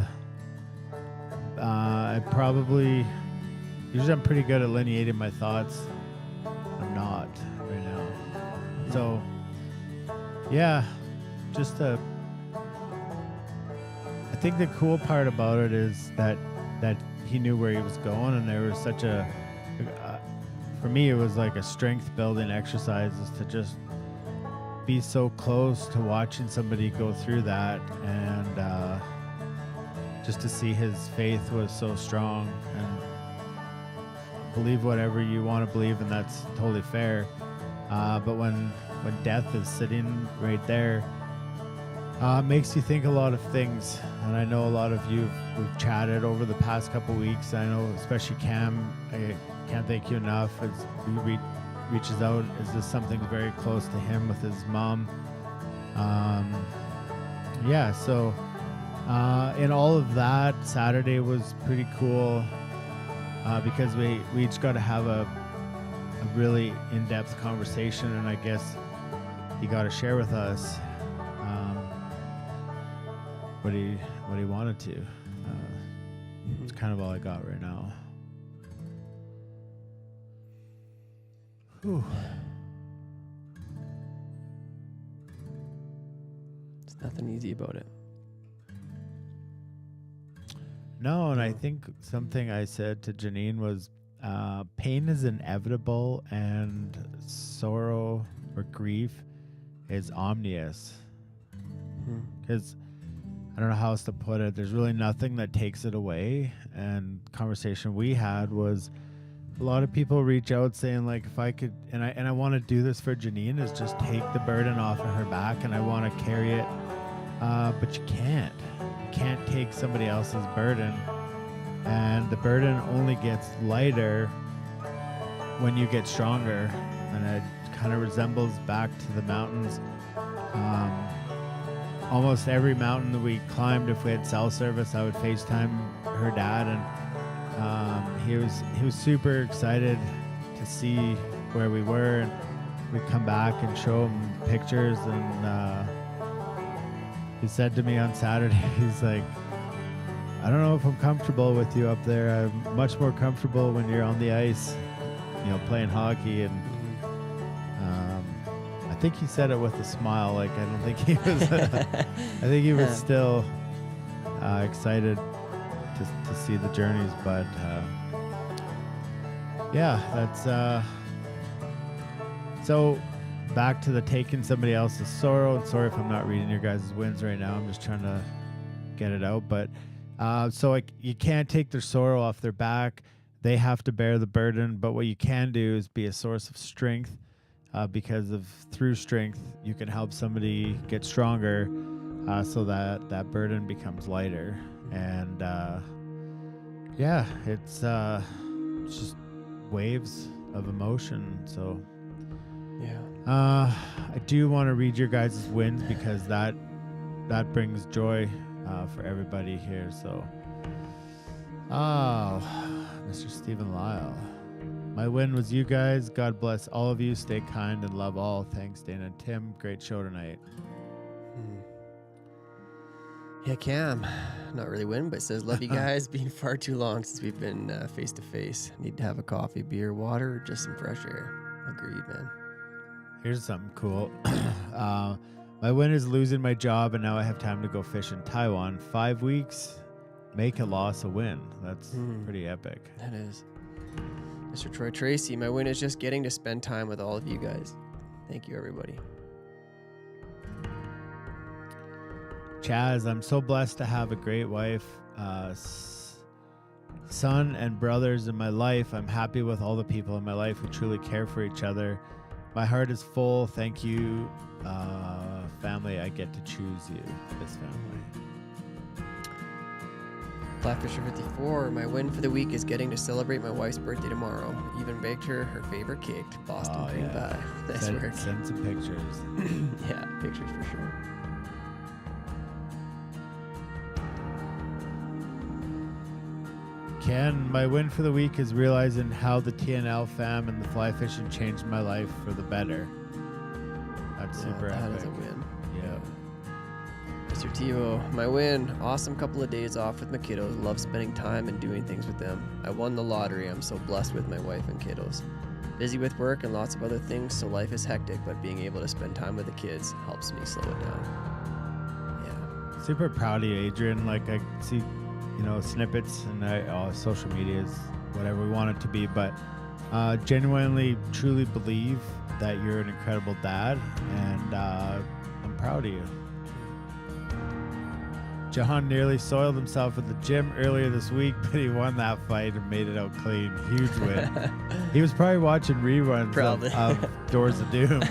Usually I'm pretty good at lineating my thoughts. I'm not. So, yeah, just I think the cool part about it is that he knew where he was going, and there was such a for me, it was like a strength building exercises to just be so close to watching somebody go through that, and just to see his faith was so strong, and believe whatever you want to believe, and that's totally fair. But when death is sitting right there, it makes you think a lot of things. And I know a lot of you, we've chatted over the past couple weeks. I know especially Cam, I can't thank you enough as he reaches out. Is this something very close to him with his mom? Yeah, so in all of that, Saturday was pretty cool because we each got to have a really in-depth conversation, and I guess he got to share with us what he wanted to. It's kind of all I got right now. Whew. There's nothing easy about it. No, and I think something I said to Janine was pain is inevitable and sorrow or grief is omnious. Because I don't know how else to put it. There's really nothing that takes it away. And conversation we had was a lot of people reach out saying, like, if I could, and I want to do this for Janine, is just take the burden off of her back, and I want to carry it, but you can't. You can't take somebody else's burden, and the burden only gets lighter when you get stronger, and it kind of resembles back to the mountains. Almost every mountain that we climbed, if we had cell service, I would FaceTime her dad, and he was super excited to see where we were, and we'd come back and show him pictures, and he said to me on Saturday, he's like, I don't know if I'm comfortable with you up there. I'm much more comfortable when you're on the ice, playing hockey. And I think he said it with a smile. Like, I don't think he was I think he was still excited to see the journeys, but yeah, that's so back to the taking somebody else's sorrow. And sorry if I'm not reading your guys' wins right now. I'm just trying to get it out. But so you can't take their sorrow off their back. They have to bear the burden. But what you can do is be a source of strength, because through strength you can help somebody get stronger, so that burden becomes lighter. And yeah, it's just waves of emotion. So yeah, I do want to read your guys' wins, because that brings joy for everybody here. So Mr. Stephen Lyle, my win was you guys. God bless all of you. Stay kind and love all. Thanks, Dana and Tim. Great show tonight. Yeah, Cam, not really win, but says, love you guys. Been far too long since we've been face to face. Need to have a coffee, beer, water, or just some fresh air. Agreed, man. Here's something cool. My win is losing my job, and now I have time to go fish in Taiwan. 5 weeks, make a loss a win. That's pretty epic. That is. Mr. Troy Tracy, my win is just getting to spend time with all of you guys. Thank you, everybody. Chaz, I'm so blessed to have a great wife, son, and brothers in my life. I'm happy with all the people in my life who truly care for each other. My heart is full. Thank you, family. I get to choose you, this family. Blackfisher 54, my win for the week is getting to celebrate my wife's birthday tomorrow. Even baked her favorite cake, Boston cream pie. Nice work. Send some pictures. Yeah, pictures for sure. Ken, my win for the week is realizing how the TNL fam and the fly fishing changed my life for the better. That's super epic. That is a win. Yeah. Mr. Tio, my win. Awesome couple of days off with my kiddos. Love spending time and doing things with them. I won the lottery. I'm so blessed with my wife and kiddos. Busy with work and lots of other things, so life is hectic, but being able to spend time with the kids helps me slow it down. Yeah. Super proud of you, Adrian. Like, I see, snippets and social media is whatever we want it to be, but genuinely, truly believe that you're an incredible dad, and I'm proud of you. Juan nearly soiled himself at the gym earlier this week, but he won that fight and made it out clean. Huge win. He was probably watching reruns of Doors of Doom.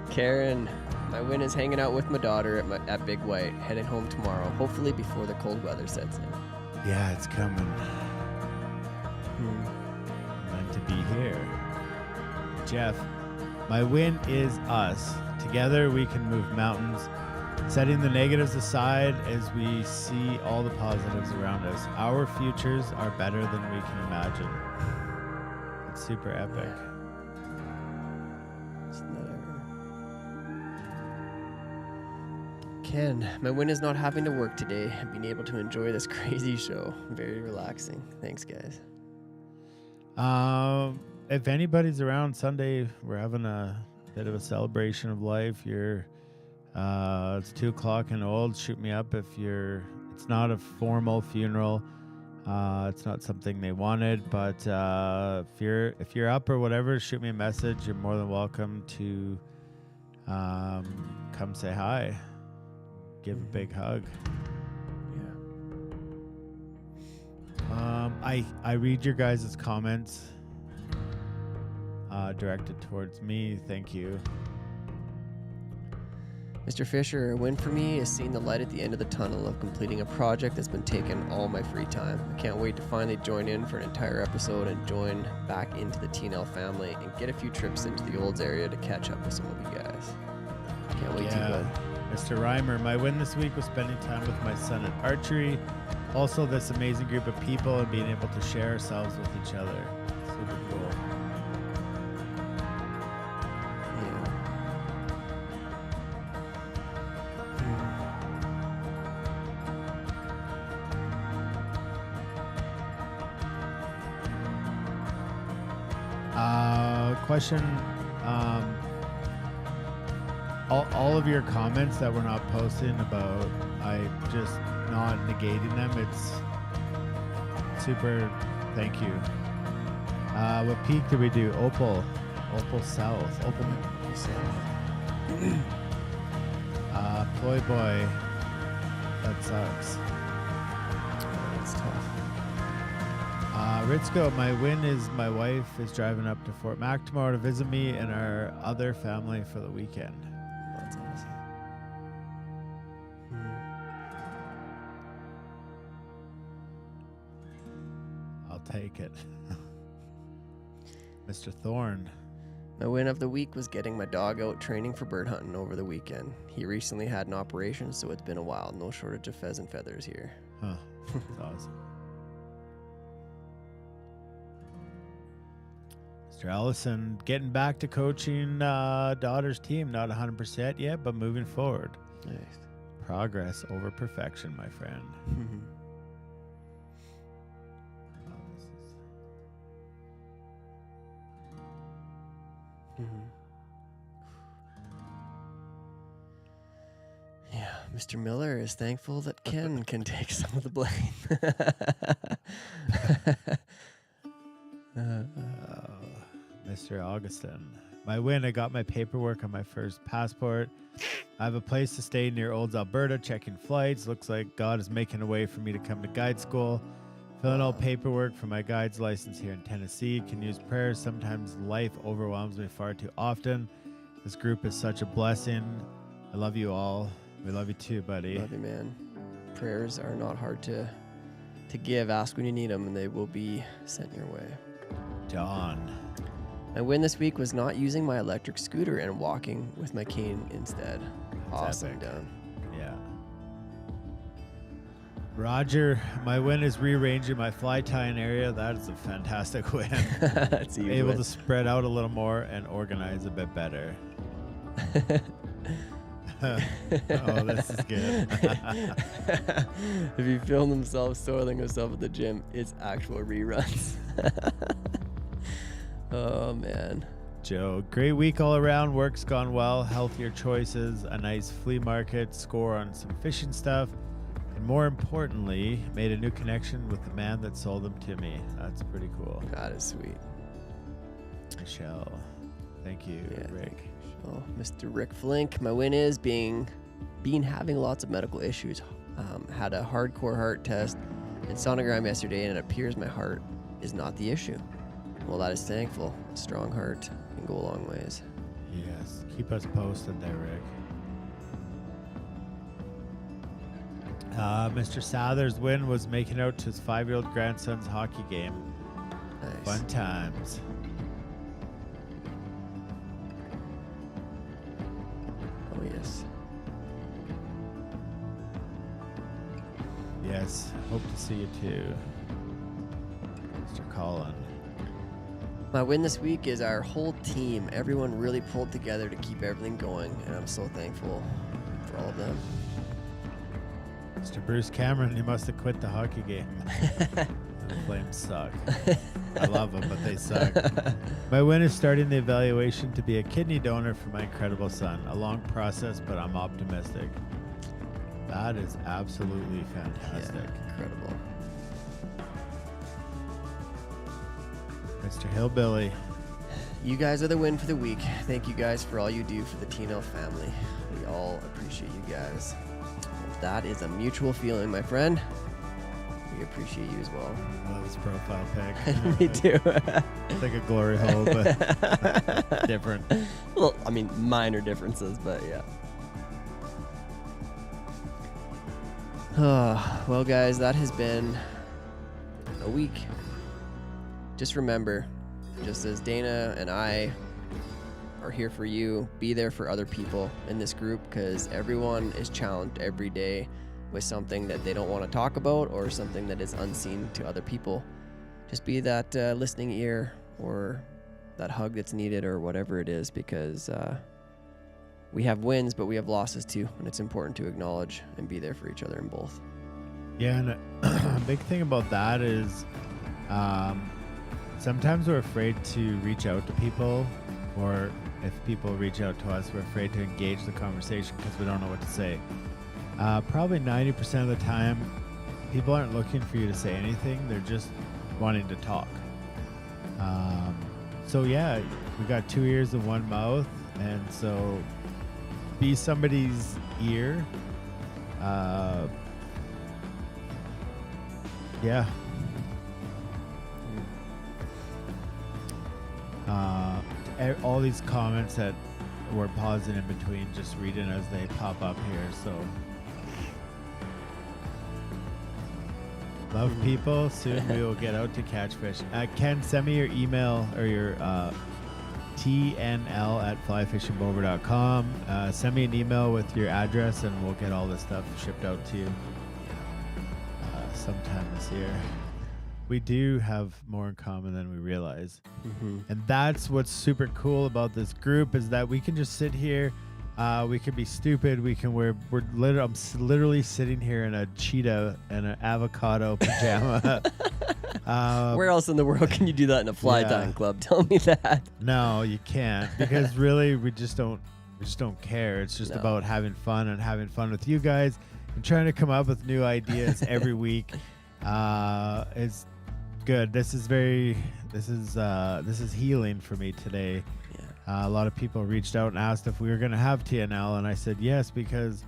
Karen, my win is hanging out with my daughter at Big White, heading home tomorrow, hopefully before the cold weather sets in. Yeah, it's coming. Meant to be here. Jeff, my win is us. Together we can move mountains. Setting the negatives aside as we see all the positives around us. Our futures are better than we can imagine. It's super epic. Ken, my win is not having to work today and being able to enjoy this crazy show. Very relaxing. Thanks, guys. If anybody's around Sunday, we're having a bit of a celebration of life. It's 2:00 and old. Shoot me up if it's not a formal funeral. It's not something they wanted, but if you're up or whatever, shoot me a message. You're more than welcome to come say hi. Give a big hug. Yeah. I read your guys' comments directed towards me. Thank you. Mr. Fisher, a win for me is seeing the light at the end of the tunnel of completing a project that's been taking all my free time. I can't wait to finally join in for an entire episode and join back into the TNL family and get a few trips into the Olds area to catch up with some of you guys. Can't wait to, bud. Mr. Reimer, my win this week was spending time with my son at archery. Also, this amazing group of people and being able to share ourselves with each other. Super cool. Question, all of your comments that we're not posting about, I just not negating them. It's super, thank you. What peak did we do? Opal South, Opal South. Ploy Boy, that sucks. That's tough. Ritzko, my win is my wife is driving up to Fort Mac tomorrow to visit me and our other family for the weekend. That's awesome. I'll take it. Mr. Thorne. My win of the week was getting my dog out training for bird hunting over the weekend. He recently had an operation, so it's been a while. No shortage of pheasant feathers here. Huh. That's awesome. Mr. Allison, getting back to coaching daughter's team. Not 100% yet, but moving forward. Nice. Progress over perfection, my friend. Yeah, Mr. Miller is thankful that Ken can take some of the blame. Mr. Augustin. My win, I got my paperwork on my first passport. I have a place to stay near Olds, Alberta, checking flights. Looks like God is making a way for me to come to guide school. Filling out paperwork for my guide's license here in Tennessee. Can use prayers. Sometimes life overwhelms me far too often. This group is such a blessing. I love you all. We love you too, buddy. Love you, man. Prayers are not hard to give. Ask when you need them, and they will be sent your way. John. My win this week was not using my electric scooter and walking with my cane instead. That's awesome, epic. done. Yeah. Roger, my win is rearranging my fly tying area. That is a fantastic win. That's able to spread out a little more and organize a bit better. Oh, this is good. If he filmed himself soiling himself at the gym, it's actual reruns. Oh, man. Joe, great week all around. Work's gone well. Healthier choices, a nice flea market, score on some fishing stuff, and more importantly, made a new connection with the man that sold them to me. That's pretty cool. That is sweet. Michelle, thank you, Rick. Oh, Mr. Rick Flink. My win is being having lots of medical issues. Had a hardcore heart test and sonogram yesterday, and it appears my heart is not the issue. Well, that is thankful. A strong heart can go a long ways. Yes, keep us posted there, Rick. Mr. Souther's win was making out to his 5-year-old grandson's hockey game. Nice. Fun times. Oh, yes. Yes, hope to see you too, Mr. Colin. My win this week is our whole team. Everyone really pulled together to keep everything going, and I'm so thankful for all of them. Mr. Bruce Cameron, he must have quit the hockey game. The Flames suck. I love them, but they suck. My win is starting the evaluation to be a kidney donor for my incredible son. A long process, but I'm optimistic. That is absolutely fantastic. Yeah, incredible. Mr. Hillbilly. You guys are the win for the week. Thank you guys for all you do for the TNL family. We all appreciate you guys. That is a mutual feeling, my friend. We appreciate you as well. I love his profile pic. Me too. It's like a glory hole, but different. Well, I mean, minor differences, but yeah. Well, guys, that has been a week. Just remember, just as Dana and I are here for you, be there for other people in this group, because everyone is challenged every day with something that they don't want to talk about or something that is unseen to other people. Just be that listening ear or that hug that's needed or whatever it is, because we have wins, but we have losses too, and it's important to acknowledge and be there for each other in both. Yeah, and a big thing about that is sometimes we're afraid to reach out to people, or if people reach out to us, we're afraid to engage the conversation because we don't know what to say. Probably 90% of the time, people aren't looking for you to say anything. They're just wanting to talk. So yeah, we got 2 ears and 1 mouth, and so be somebody's ear. Yeah. All these comments that were pausing in between, just reading as they pop up here. So love people. Soon we will get out to catch fish. Ken, send me your email or your tnl@flyfishingbover.com. Send me an email with your address and we'll get all this stuff shipped out to you sometime this year. We do have more in common than we realize. And that's what's super cool about this group, is that we can just sit here. We can be stupid. We can wear. I'm literally sitting here in a cheetah and an avocado pajama. Where else in the world can you do that in a fly tying club? Tell me that. No, you can't, because really we just don't care. It's just about having fun and having fun with you guys and trying to come up with new ideas every week. It's good. This is healing for me today. A lot of people reached out and asked if we were going to have TNL, and I said yes, because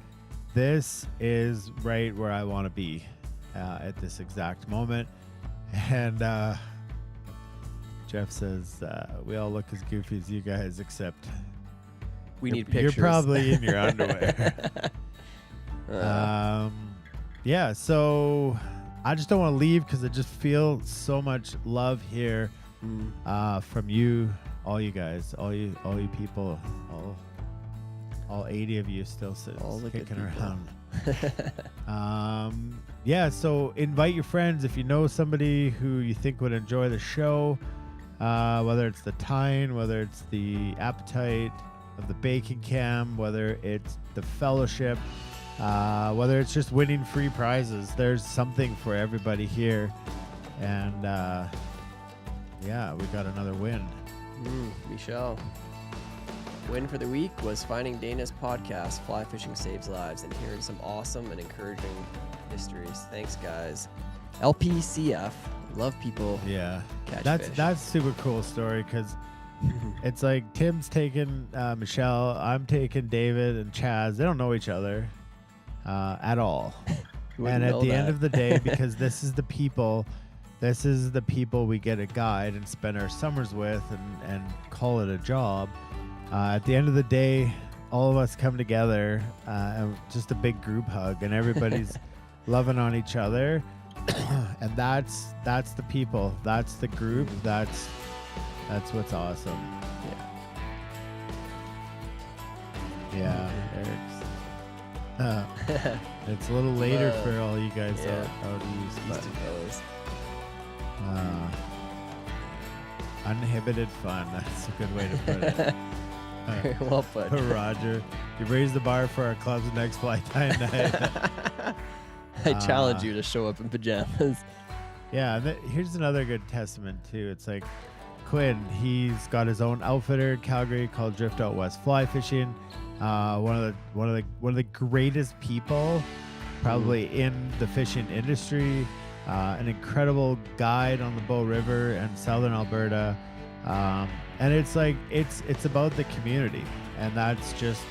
this is right where I want to be at this exact moment. And Jeff says we all look as goofy as you guys, except we need pictures. You're probably in your underwear. Yeah, so I just don't want to leave because I just feel so much love here from you, all you guys, all you people, all 80 of you still kicking around. Yeah, so invite your friends if you know somebody who you think would enjoy the show, whether it's the tying, whether it's the appetite of the bacon cam, whether it's the fellowship, whether it's just winning free prizes. There's something for everybody here. And yeah, we got another win. Michelle. Win for the week was finding Dana's podcast, Fly Fishing Saves Lives, and hearing some awesome and encouraging histories. Thanks, guys. LPCF, love people. Yeah, catch that's fish. a super cool story because it's like Tim's taking Michelle, I'm taking David and Chaz. They don't know each other at all. And at the end of the day, because this is the people we get a guide and spend our summers with and call it a job. At the end of the day, all of us come together and just a big group hug, and everybody's loving on each other. And that's the people, that's the group, that's what's awesome. Yeah. It's a little later for all you guys out east, but uninhibited fun. That's a good way to put it. Very well put. Roger, you raised the bar for our club's next fly time night. I challenge you to show up in pajamas. Yeah, here's another good testament too. It's like Quinn, he's got his own outfitter in Calgary called Drift Out West Fly Fishing. One of the greatest people probably in the fishing industry. An incredible guide on the Bow River and Southern Alberta. And it's like it's about the community, and that's just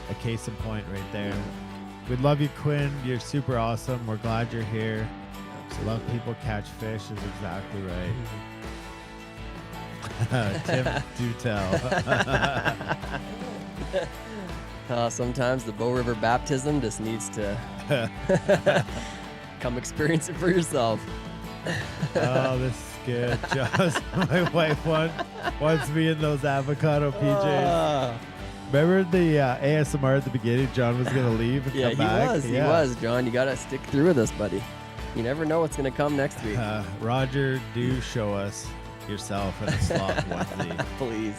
a case in point right there. We love you, Quinn. You're super awesome. We're glad you're here. Love people catch fish is exactly right. Tim, do tell. Sometimes the Bow River baptism just needs to come experience it for yourself. Oh, this is good. Just my wife wants me in those avocado PJs. Remember the ASMR at the beginning? John was going to leave and come back? He was, John. You got to stick through with us, buddy. You never know what's going to come next week. Roger, do show us yourself in a sloth onesie. Please.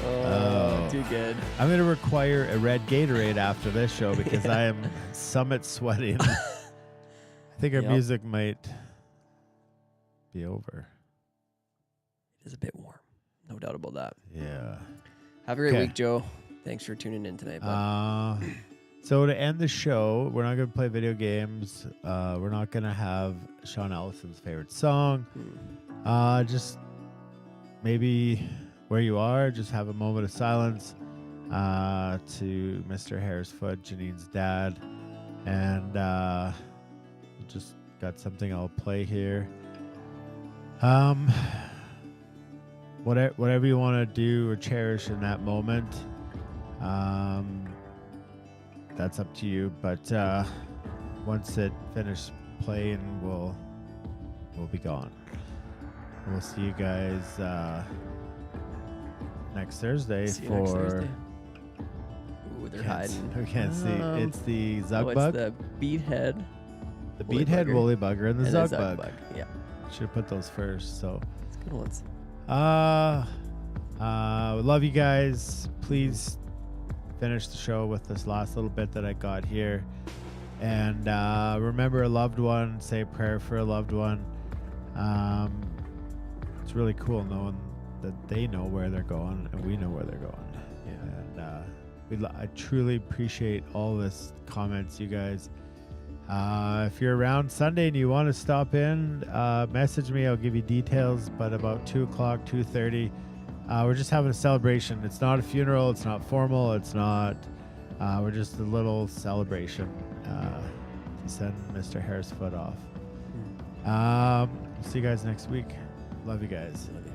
Oh, too good. I'm going to require a red Gatorade after this show because I am summit sweating. I think our music might be over. It is a bit warm. No doubt about that. Yeah. Have a great week, Joe. Thanks for tuning in tonight, bud. So to end the show, we're not going to play video games. We're not going to have Sean Ellison's favorite song. Just maybe where you are, just have a moment of silence to Mr. Harrisfoot, Janine's dad. And just got something I'll play here. Whatever you want to do or cherish in that moment, that's up to you. But once it finished playing, we'll be gone. We'll see you guys next Thursday Next for. Ooh, they're hiding. We can't see. It's the Zugbug. It's the Beathead. The Beathead Woolly Bugger and the Zugbug. Yeah. Should have put those first. So. It's good ones. We love you guys. Please finish the show with this last little bit that I got here. And remember a loved one. Say a prayer for a loved one. It's really cool knowing that they know where they're going and we know where they're going. Yeah. And I truly appreciate all this comments, you guys. If you're around Sunday and you want to stop in, message me. I'll give you details. But about 2 o'clock, 2:30, we're just having a celebration. It's not a funeral. It's not formal. It's not. We're just a little celebration to send Mr. Harrisfoot off. See you guys next week. Love you guys. Love you.